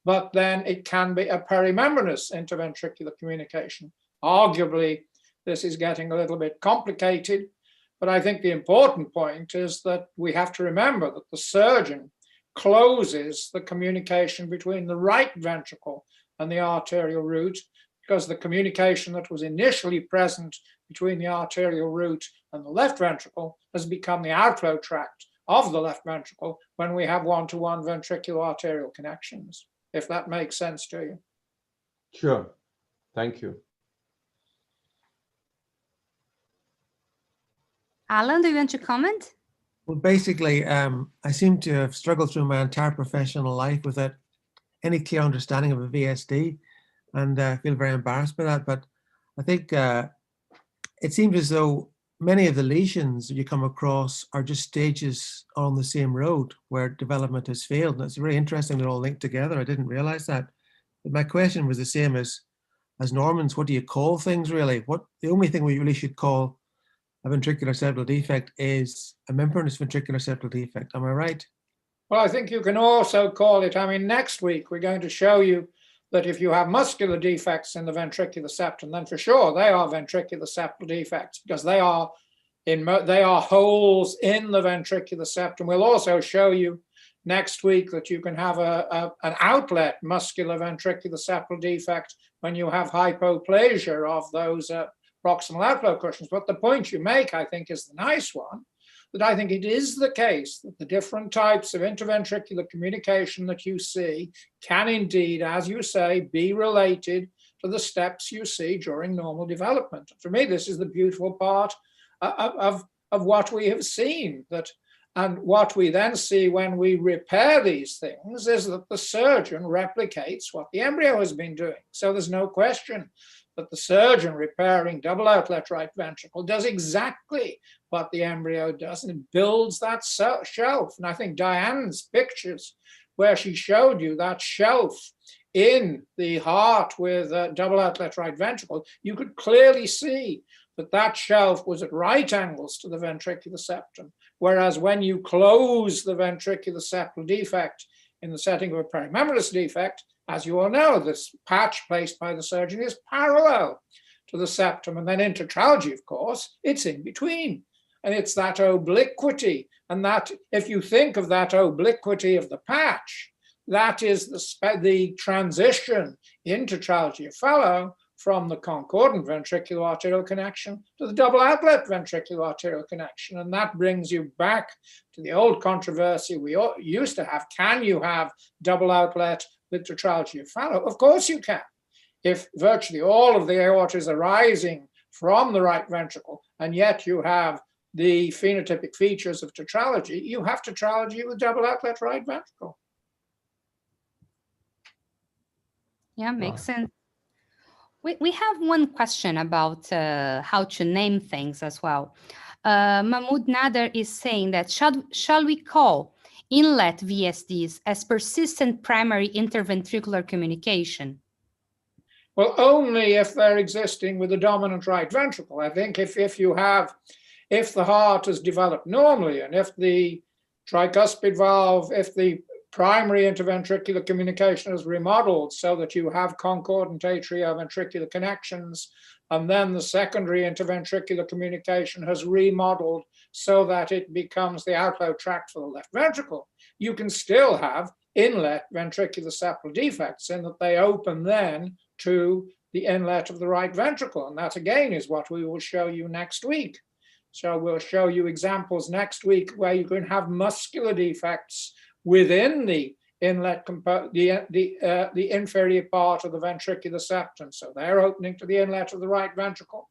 but then it can be a perimembranous interventricular communication. Arguably, this is getting a little bit complicated, but I think the important point is that we have to remember that the surgeon closes the communication between the right ventricle and the arterial root, because the communication that was initially present between the arterial root and the left ventricle has become the outflow tract of the left ventricle when we have one-to-one ventricular arterial connections, if that makes sense to you. Sure. Thank you. Alan, do you want to comment? Well, basically, I seem to have struggled through my entire professional life without any clear understanding of a VSD, and I feel very embarrassed by that. But I think it seems as though many of the lesions you come across are just stages on the same road where development has failed. And it's very interesting they're all linked together. I didn't realize that. But my question was the same as Norman's. What do you call things really? The only thing we really should call a ventricular septal defect is a membranous ventricular septal defect. Am I right? Well, I think you can also call it, I mean, next week we're going to show you that if you have muscular defects in the ventricular septum, then for sure they are ventricular septal defects because they are holes in the ventricular septum. We'll also show you next week that you can have an outlet muscular ventricular septal defect when you have hypoplasia of those proximal outflow cushions. But the point you make, I think, is the nice one, that I think it is the case that the different types of interventricular communication that you see can indeed, as you say, be related to the steps you see during normal development. For me, this is the beautiful part of what we have seen, and what we then see when we repair these things is that the surgeon replicates what the embryo has been doing. So there's no question that the surgeon repairing double outlet right ventricle does exactly what the embryo does, and it builds that shelf. And I think Diane's pictures where she showed you that shelf in the heart with double outlet right ventricle, you could clearly see that that shelf was at right angles to the ventricular septum. Whereas when you close the ventricular septal defect in the setting of a perimembranous defect, as you all know, this patch placed by the surgeon is parallel to the septum. And then in tetralogy, of course, it's in between. And it's that obliquity. And that, if you think of that obliquity of the patch, that is the transition in tetralogy of Fallow from the concordant ventricular arterial connection to the double outlet ventricular arterial connection. And that brings you back to the old controversy we used to have. Can you have double outlet with tetralogy of Fallow? Of course you can. If virtually all of the aorta is arising from the right ventricle, and yet you have the phenotypic features of tetralogy, you have tetralogy with double outlet right ventricle. Yeah, makes sense. We have one question about how to name things as well. Mahmoud Nader is saying that shall we call inlet VSDs as persistent primary interventricular communication? Well, only if they're existing with the dominant right ventricle. I think if the heart has developed normally, and if the tricuspid valve, if the primary interventricular communication is remodeled so that you have concordant atrioventricular connections, and then the secondary interventricular communication has remodeled so that it becomes the outflow tract for the left ventricle, you can still have inlet ventricular septal defects in that they open then to the inlet of the right ventricle. And that again is what we will show you next week. So we'll show you examples next week where you can have muscular defects within the inlet, the inferior part of the ventricular septum. So they're opening to the inlet of the right ventricle.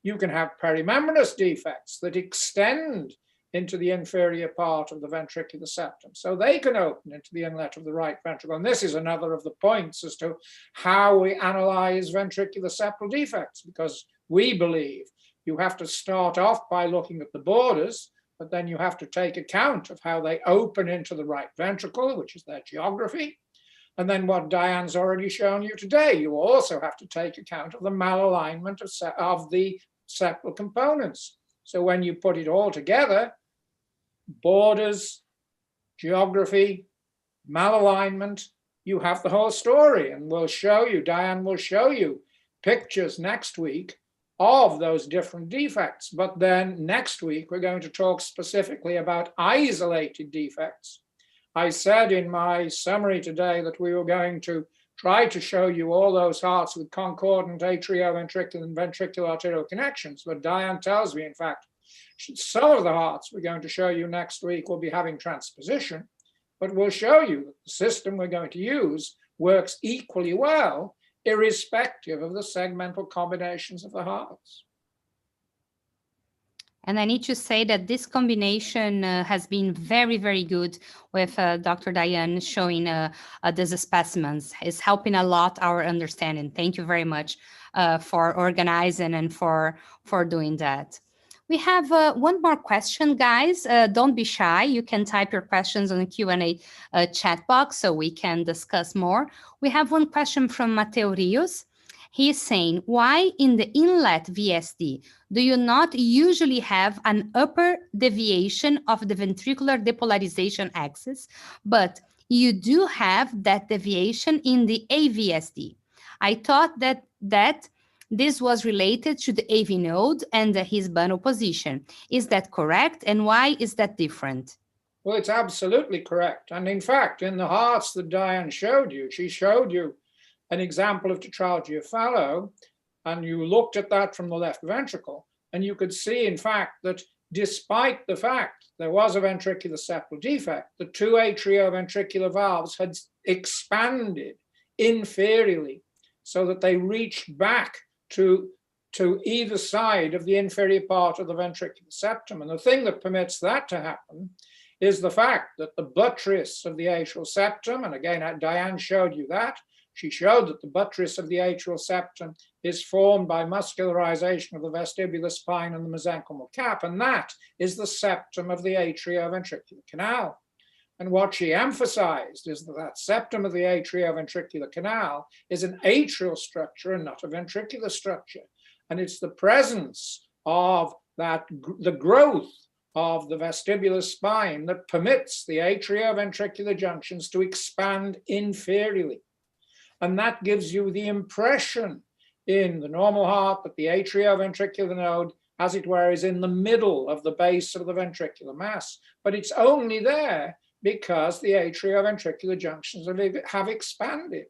You can have perimembranous defects that extend into the inferior part of the ventricular septum. So they can open into the inlet of the right ventricle. And this is another of the points as to how we analyze ventricular septal defects, because we believe you have to start off by looking at the borders, but then you have to take account of how they open into the right ventricle, which is their geography. And then what Diane's already shown you today, you also have to take account of the malalignment of the septal components. So when you put it all together, borders, geography, malalignment, you have the whole story. And we'll show you, Diane will show you pictures next week of those different defects. But then next week, we're going to talk specifically about isolated defects. I said in my summary today that we were going to try to show you all those hearts with concordant atrioventricular and ventricular arterial connections. But Diane tells me, in fact, some of the hearts we're going to show you next week will be having transposition, but we'll show you that the system we're going to use works equally well, irrespective of the segmental combinations of the hearts. And I need to say that this combination has been very, very good with Dr. DIANE showing these specimens. It's helping a lot our understanding. Thank you very much for organizing and for doing that. We have one more question, guys. Don't be shy. You can type your questions on the Q&A chat box so we can discuss more. We have one question from Mateo Rios. He is saying, why in the inlet VSD do you not usually have an upper deviation of the ventricular depolarization axis, but you do have that deviation in the AVSD? I thought that this was related to the AV node and his bundle position. Is that correct? And why is that different? Well, it's absolutely correct. And in fact, in the hearts that DIANE showed you, she showed you an example of tetralogy of Fallot, and you looked at that from the left ventricle, and you could see, in fact, that despite the fact there was a ventricular septal defect, the two atrioventricular valves had expanded inferiorly so that they reached back to either side of the inferior part of the ventricular septum. And the thing that permits that to happen is the fact that the buttress of the atrial septum, and again, DIANE showed you that, she showed that the buttress of the atrial septum is formed by muscularization of the vestibular spine and the mesenchymal cap, and that is the septum of the atrioventricular canal. And what she emphasized is that that septum of the atrioventricular canal is an atrial structure and not a ventricular structure. And it's the presence of that, the growth of the vestibular spine that permits the atrioventricular junctions to expand inferiorly. And that gives you the impression in the normal heart that the atrioventricular node, as it were, is in the middle of the base of the ventricular mass. But it's only there because the atrioventricular junctions have expanded.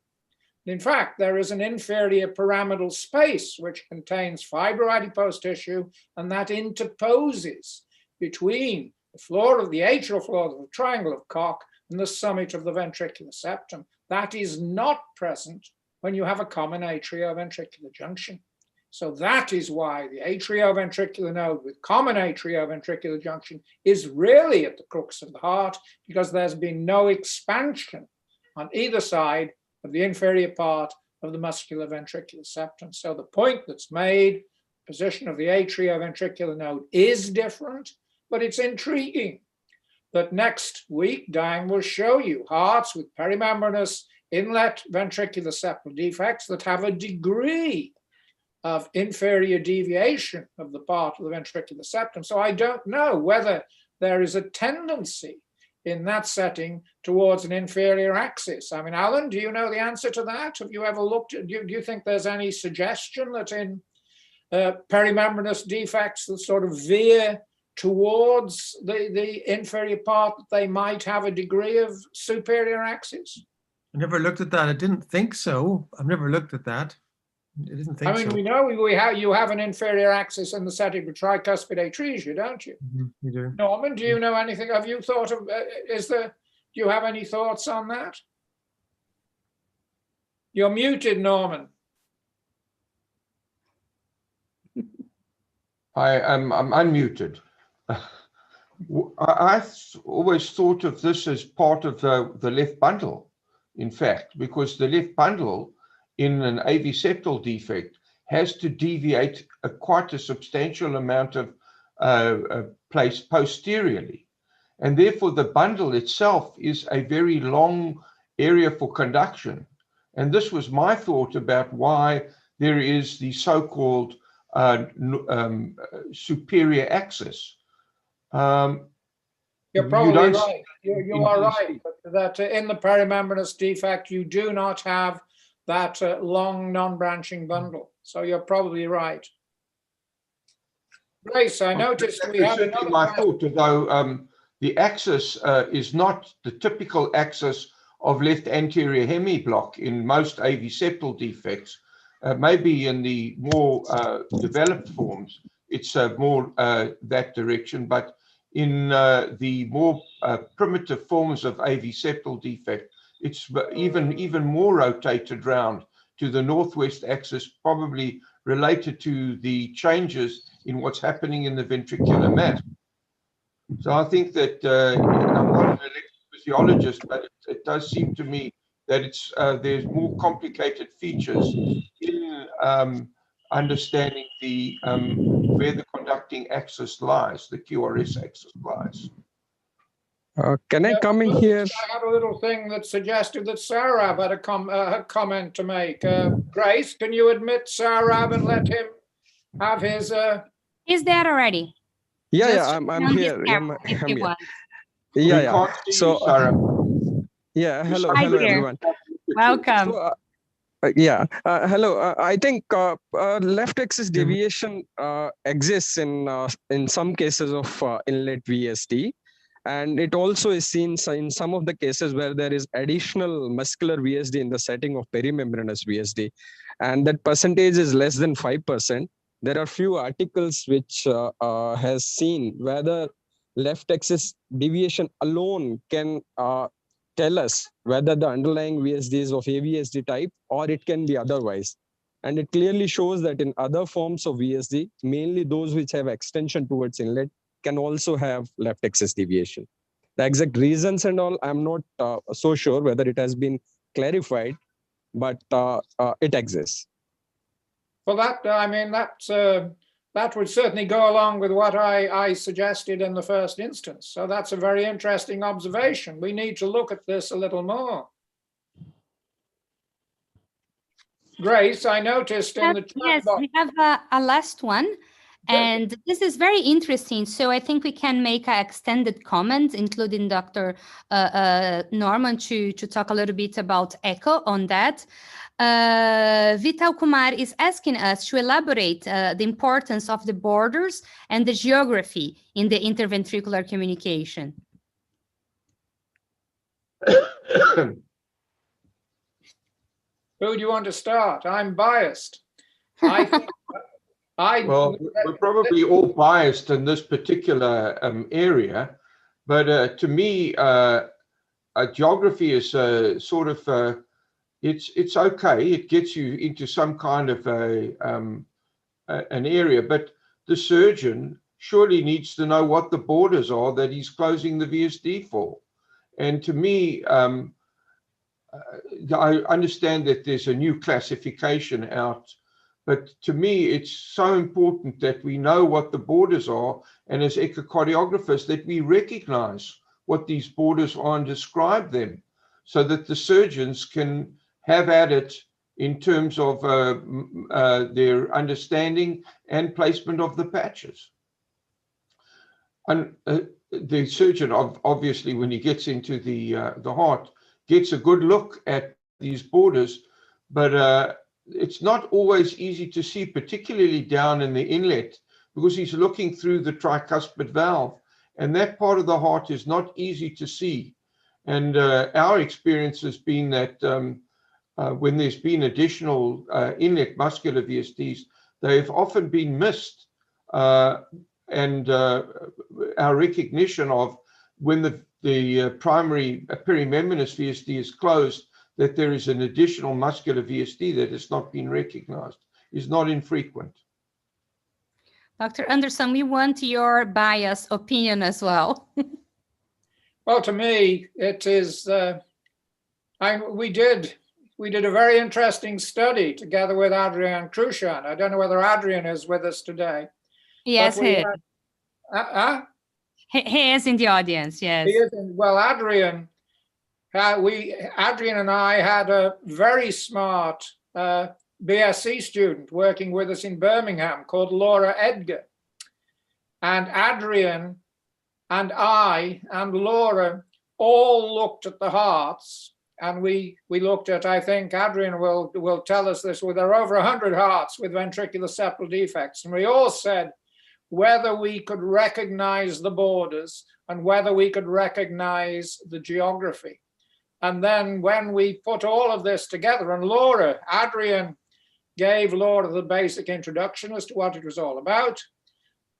In fact, there is an inferior pyramidal space which contains fibroadipose tissue, and that interposes between the floor of the atrial floor of the triangle of Koch and the summit of the ventricular septum. That is not present when you have a common atrioventricular junction. So that is why the atrioventricular node with common atrioventricular junction is really at the crux of the heart, because there's been no expansion on either side of the inferior part of the muscular ventricular septum. So the point that's made, position of the atrioventricular node is different, but it's intriguing that next week, DIANE will show you hearts with perimembranous inlet ventricular septal defects that have a degree of inferior deviation of the part of the ventricular septum. So I don't know whether there is a tendency in that setting towards an inferior axis. I mean, Alan, do you know the answer to that? Have you ever looked at, do you think there's any suggestion that in perimembranous defects that sort of veer towards the inferior part, that they might have a degree of superior axis? I never looked at that. I didn't think so. I've never looked at that. I didn't think so. I mean, we know you have an inferior axis in the setting of tricuspid atresia, don't you? Mm-hmm, you do. Norman, do you know anything? Have you thought of, do you have any thoughts on that? You're muted, Norman. I'm unmuted. I always thought of this as part of the left bundle, in fact, because the left bundle in an AV septal defect has to deviate quite a substantial amount of place posteriorly. And therefore, the bundle itself is a very long area for conduction. And this was my thought about why there is the so-called superior axis. You're probably right. You are right. That in the perimembranous defect, you do not have that long non-branching bundle. So you're probably right. Grace, I noticed we have another my thought, although the axis is not the typical axis of left anterior hemiblock in most AV septal defects. Maybe in the more developed forms, it's more that direction, but in the more primitive forms of AV septal defect, it's even more rotated round to the northwest axis, probably related to the changes in what's happening in the ventricular mass. So I think that I'm not an electrophysiologist, but it does seem to me that there's more complicated features in understanding the where the conducting axis lies, the QRS axis lies. Can I come in here? I had a little thing that suggested that Sarab had a comment to make. Grace, can you admit Sarab and let him have his... He's there already. Yeah, Just I'm turn his here. camera if I'm you here. want. Yeah, We yeah. can't see So, you, Sarah. yeah, hello, Hi hello, there. everyone. Welcome. So, yeah, hello. I think left axis deviation exists in some cases of inlet VSD, and it also is seen in some of the cases where there is additional muscular VSD in the setting of perimembranous VSD, and that percentage is less than 5%. There are few articles which has seen whether left axis deviation alone can tell us whether the underlying VSD is of AVSD type or it can be otherwise. And it clearly shows that in other forms of VSD, mainly those which have extension towards inlet, can also have left axis deviation. The exact reasons and all, I'm not so sure whether it has been clarified, but it exists. Well, I mean, that would certainly go along with what I suggested in the first instance. So that's a very interesting observation. We need to look at this a little more. Grace, I noticed in the chat Yes, box. we have a last one. And this is very interesting. So I think we can make an extended comment, including Dr. Norman, to talk a little bit about echo on that. Vital Kumar is asking us to elaborate the importance of the borders and the geography in the interventricular communication. Who do you want to start? I'm biased. I think Well, we're probably all biased in this particular area, but to me, geography is sort of it's okay. It gets you into some kind of an area, but the surgeon surely needs to know what the borders are that he's closing the VSD for. And to me, I understand that there's a new classification out, but to me, it's so important that we know what the borders are, and as echocardiographers, that we recognize what these borders are and describe them, so that the surgeons can have at it in terms of their understanding and placement of the patches. And the surgeon, obviously, when he gets into the heart, gets a good look at these borders, but it's not always easy to see, particularly down in the inlet, because he's looking through the tricuspid valve, and that part of the heart is not easy to see. And our experience has been that when there's been additional inlet muscular VSDs, they've often been missed. And our recognition of when the primary perimembranous VSD is closed, that there is an additional muscular VSD that has not been recognized, is not infrequent. Dr. Anderson, we want your biased opinion as well. Well, to me, it is, we did a very interesting study together with Adrian Crucian. I don't know whether Adrian is with us today. Yes, he is. He is in the audience, yes. He is well, Adrian and I had a very smart BSc student working with us in Birmingham called Laura Edgar. And Adrian and I and Laura all looked at the hearts, and we looked at, I think Adrian will tell us this, there are over 100 hearts with ventricular septal defects, and we all said whether we could recognize the borders and whether we could recognize the geography. And then when we put all of this together, and Adrian gave Laura the basic introduction as to what it was all about.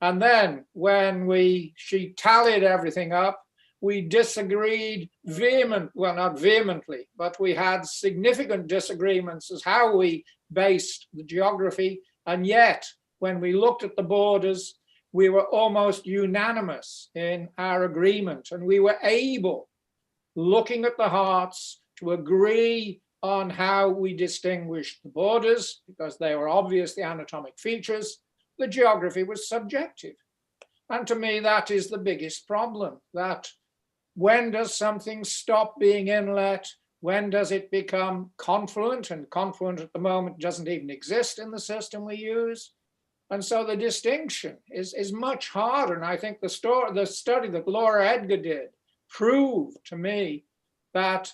And then when she tallied everything up, we disagreed not vehemently, but we had significant disagreements as how we based the geography. And yet, when we looked at the borders, we were almost unanimous in our agreement, and we were able, looking at the hearts, to agree on how we distinguished the borders, because they were obviously anatomic features. The geography was subjective. And to me, that is the biggest problem, that when does something stop being inlet? When does it become confluent? And confluent at the moment doesn't even exist in the system we use. And so the distinction is much harder. And I think the study that Laura Edgar did proved to me that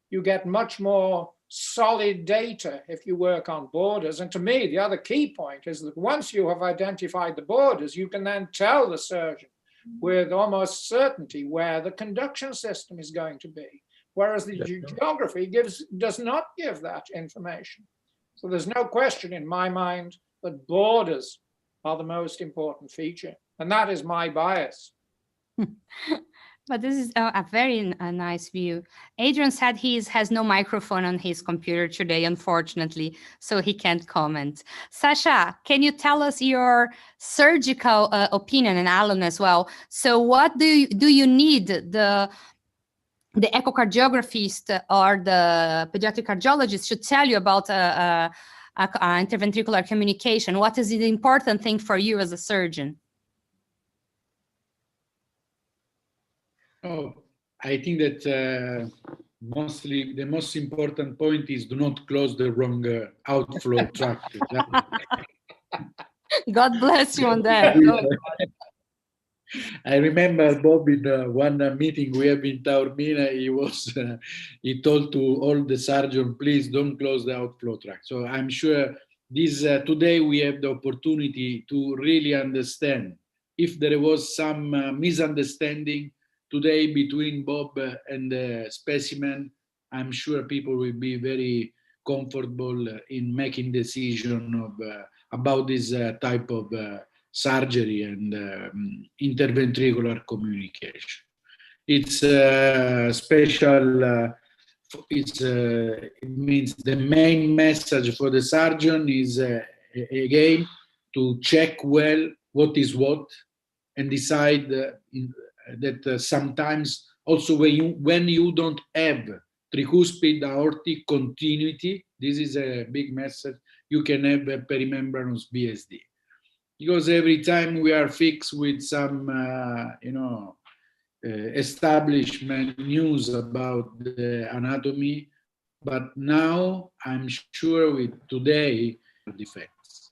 you get much more solid data if you work on borders. And to me, the other key point is that once you have identified the borders, you can then tell the surgeon with almost certainty where the conduction system is going to be, whereas the geography does not give that information. So there's no question in my mind that borders are the most important feature, and that is my bias. But this is a very nice view. Adrian said he has no microphone on his computer today, unfortunately, so he can't comment. Sasha, can you tell us your surgical opinion, and Alan as well? So what do you need the echocardiographyist or the pediatric cardiologist to tell you about interventricular communication? What is the important thing for you as a surgeon? Oh, I think that mostly the most important point is do not close the wrong outflow tract. God bless you on that. I remember Bob in one meeting we have in Taormina, he told to all the surgeons, please don't close the outflow tract. So I'm sure this today we have the opportunity to really understand if there was some misunderstanding today between Bob and the specimen. I'm sure people will be very comfortable in making decision about this type of surgery and interventricular communication. It's special. It means the main message for the surgeon is again to check well what is what and decide that sometimes also when you don't have tricuspid aortic continuity, this is a big message, you can have a perimembranous BSD. Because every time we are fixed with some, establishment news about the anatomy, but now I'm sure with today defects.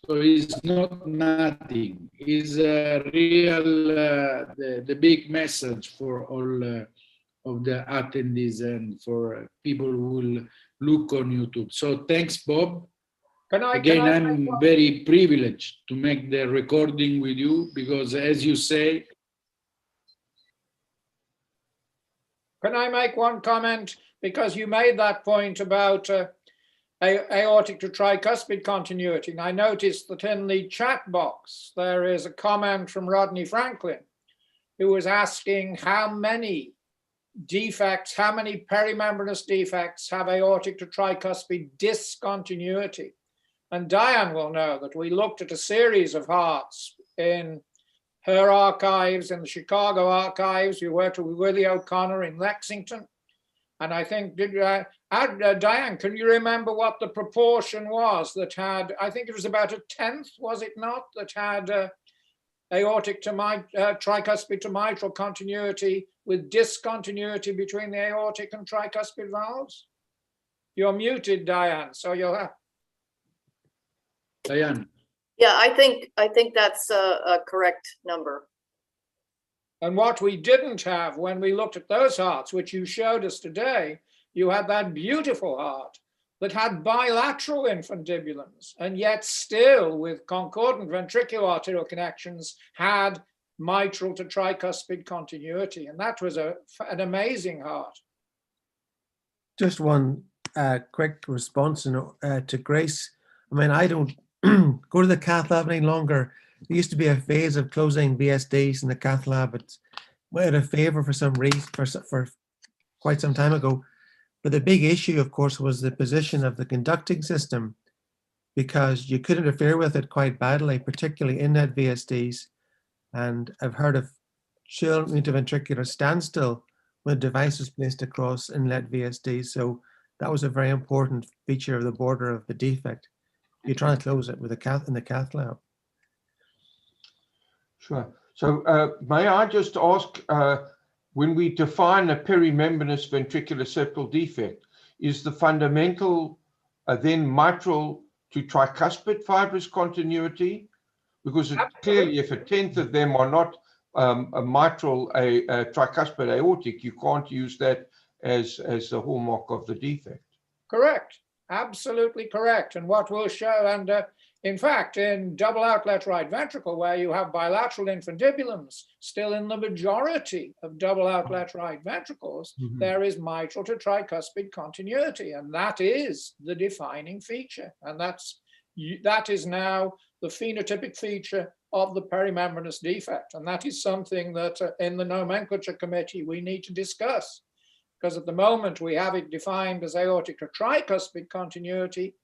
So it's not nothing. It's a real, the big message for all of the attendees and for people who will look on YouTube. So thanks, Bob. I'm very privileged to make the recording with you because, as you say. Can I make one comment? Because you made that point about aortic to tricuspid continuity. And I noticed that in the chat box, there is a comment from Rodney Franklin, who was asking how many defects, how many perimembranous defects have aortic to tricuspid discontinuity. And Diane will know that we looked at a series of hearts in her archives, in the Chicago archives. We worked with Willie O'Connor in Lexington. And I think, Diane, can you remember what the proportion was that had, I think it was about a 10th, was it not, that had aortic to tricuspid to mitral continuity with discontinuity between the aortic and tricuspid valves? You're muted, Diane, so you'll have. Diane. Yeah, I think that's a correct number. And what we didn't have when we looked at those hearts, which you showed us today, you had that beautiful heart that had bilateral infundibulums, and yet still with concordant ventricular arterial connections had mitral to tricuspid continuity. And that was an amazing heart. Just one quick response to Grace. I mean, I don't go to the cath lab any longer. There used to be a phase of closing VSDs in the cath lab. It's out of favor for some reason for quite some time ago. But the big issue, of course, was the position of the conducting system. because you could interfere with it quite badly, particularly inlet VSDs. And I've heard of children interventricular standstill when a device was placed across inlet VSD. So that was a very important feature of the border of the defect. You try to close it with a cath in the cath lab. Sure. So may I just ask, when we define a perimembranous ventricular septal defect, is the fundamental then mitral to tricuspid fibrous continuity? Because clearly, if a tenth of them are not a mitral, a tricuspid aortic, you can't use that as the hallmark of the defect. Correct. Absolutely correct. And what we'll show, and in fact, in double outlet right ventricle, where you have bilateral infundibulums, still in the majority of double outlet right ventricles, there is mitral to tricuspid continuity, and that is the defining feature. And that is now the phenotypic feature of the perimembranous defect. And that is something that in the nomenclature committee we need to discuss, because at the moment we have it defined as aortic to tricuspid continuity,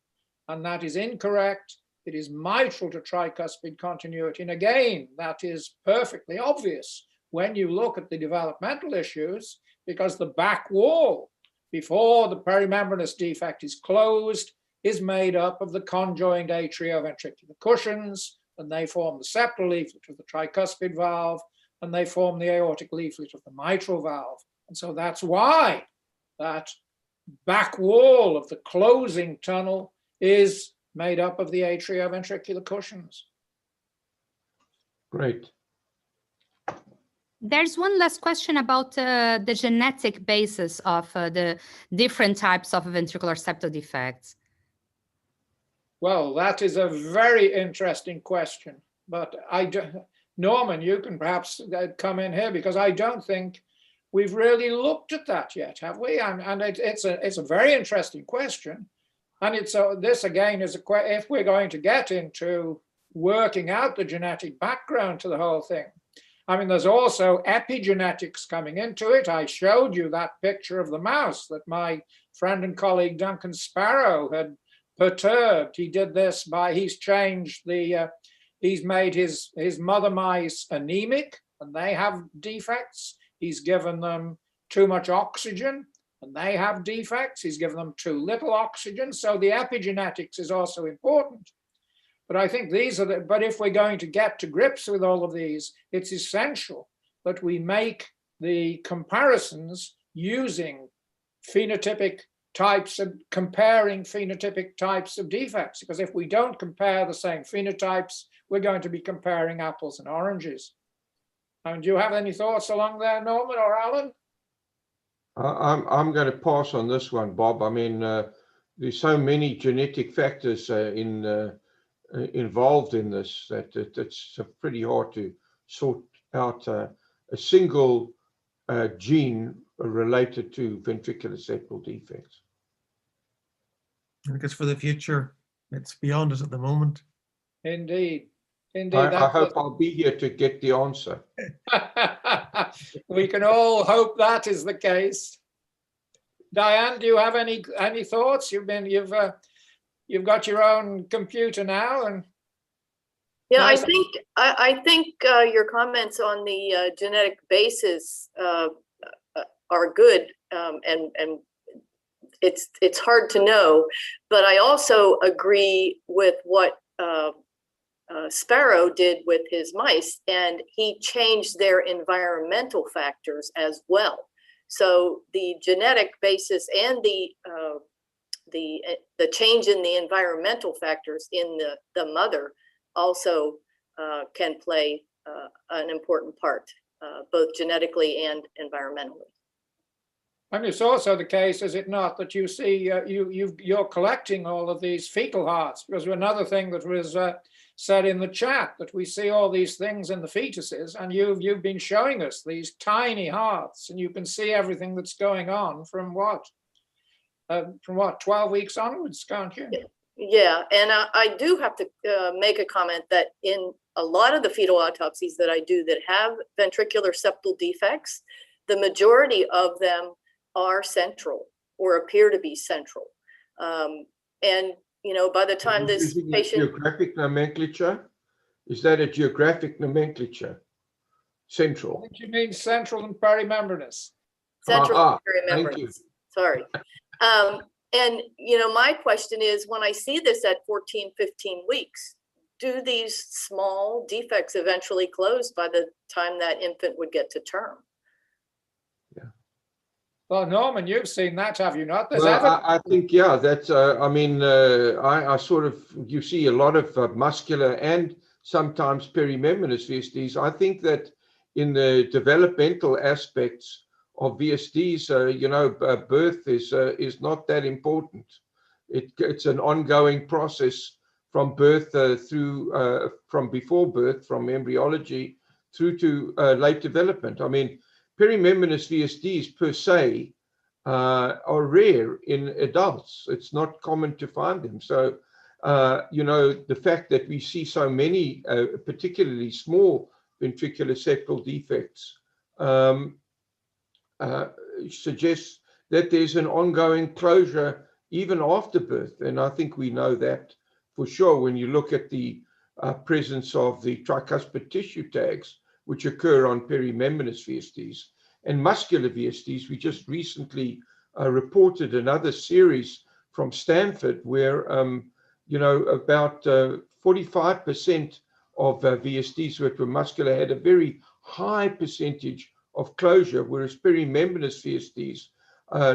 and that is incorrect. It is mitral to tricuspid continuity. And again, that is perfectly obvious when you look at the developmental issues, because the back wall before the perimembranous defect is closed is made up of the conjoined atrioventricular cushions, and they form the septal leaflet of the tricuspid valve, and they form the aortic leaflet of the mitral valve. And so that's why that back wall of the closing tunnel is made up of the atrioventricular cushions. Great. There's one last question about the genetic basis of the different types of ventricular septal defects. Well, that is a very interesting question, but Norman, you can perhaps come in here, because I don't think we've really looked at that yet, have we? And it's a very interesting question. And this again is if we're going to get into working out the genetic background to the whole thing. I mean, there's also epigenetics coming into it. I showed you that picture of the mouse that my friend and colleague Duncan Sparrow had perturbed. He did this by, he's made his mother mice anemic, and they have defects. He's given them too much oxygen, and they have defects. He's given them too little oxygen. So the epigenetics is also important. But I think but if we're going to get to grips with all of these, it's essential that we make the comparisons using phenotypic types of, comparing phenotypic types of defects. Because if we don't compare the same phenotypes, we're going to be comparing apples and oranges. And do you have any thoughts along there, Norman or Alan? I'm going to pass on this one, Bob. I mean, there's so many genetic factors involved in this that it's pretty hard to sort out a single gene related to ventricular septal defects. I think it's for the future. It's beyond us at the moment. Indeed. Indeed. I hope I'll be here to get the answer. We can all hope that is the case. Diane, do you have any thoughts? You've got your own computer now, and yeah, I think your comments on the genetic basis are good, and it's hard to know, but I also agree with what Sparrow did with his mice, and he changed their environmental factors as well. So the genetic basis and the change in the environmental factors in the mother also can play an important part, both genetically and environmentally. And it's also the case, is it not, that you see you're collecting all of these fetal hearts? Because another thing that was said in the chat, that we see all these things in the fetuses, and you've been showing us these tiny hearts, and you can see everything that's going on from what 12 weeks onwards, can't you? Yeah, and I do have to make a comment that in a lot of the fetal autopsies that I do that have ventricular septal defects, the majority of them are central or appear to be central. And you know, by the time this Using a patient, geographic nomenclature? Is that a geographic nomenclature? I Central. think you mean central and perimembranous. central thank you. perimembranous, sorry. And, you know, my question is, when I see this at 14, 15 weeks, do these small defects eventually close by the time that infant would get to term? Well, Norman, you've seen that, have you not? There's Well, evidence. I think, yeah, that's, I mean, I sort of, you see a lot of muscular and sometimes perimembranous VSDs. I think that in the developmental aspects of VSDs, you know, birth is not that important. It's an ongoing process from birth through, from before birth, from embryology through to late development. I mean, perimembranous VSDs per se are rare in adults. It's not common to find them. So, you know, the fact that we see so many, particularly small ventricular septal defects, suggests that there's an ongoing closure even after birth. And I think we know that for sure when you look at the presence of the tricuspid tissue tags, which occur on perimembranous VSDs. And muscular VSDs, we just recently reported another series from Stanford where, you know, about 45% of VSDs that were muscular had a very high percentage of closure, whereas perimembranous VSDs,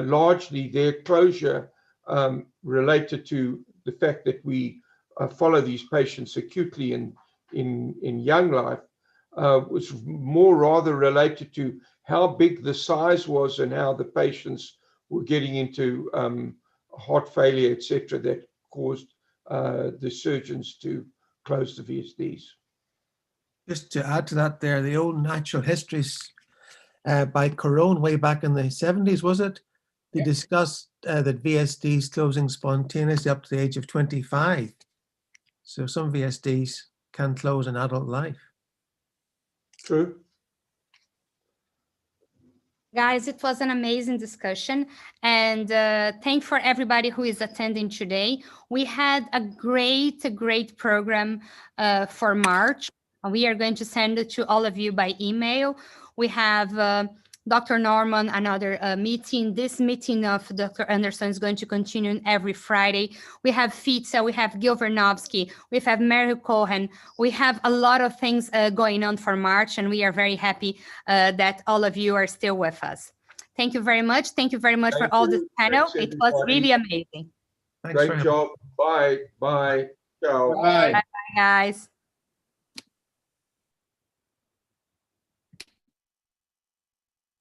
largely their closure related to the fact that we follow these patients acutely in young life, was more rather related to how big the size was and how the patients were getting into heart failure, etc., that caused the surgeons to close the VSDs. Just to add to that there, the old natural histories by Corone way back in the 70s, was it? They discussed that VSDs closing spontaneously up to the age of 25. So some VSDs can close in adult life. True. Guys, it was an amazing discussion, and thank for everybody who is attending today. We had a great program for March. We are going to send it to all of you by email. We have Dr. Norman, another meeting. This meeting of Dr. Anderson is going to continue every Friday. We have Fitza, we have Gil Vernovsky, we have Mary Cohen. We have a lot of things going on for March, and we are very happy that all of you are still with us. Thank you very much. Thank you very much for all this panel. It was really amazing. Thanks Great job. Bye. Bye. Ciao. Bye. Bye, guys.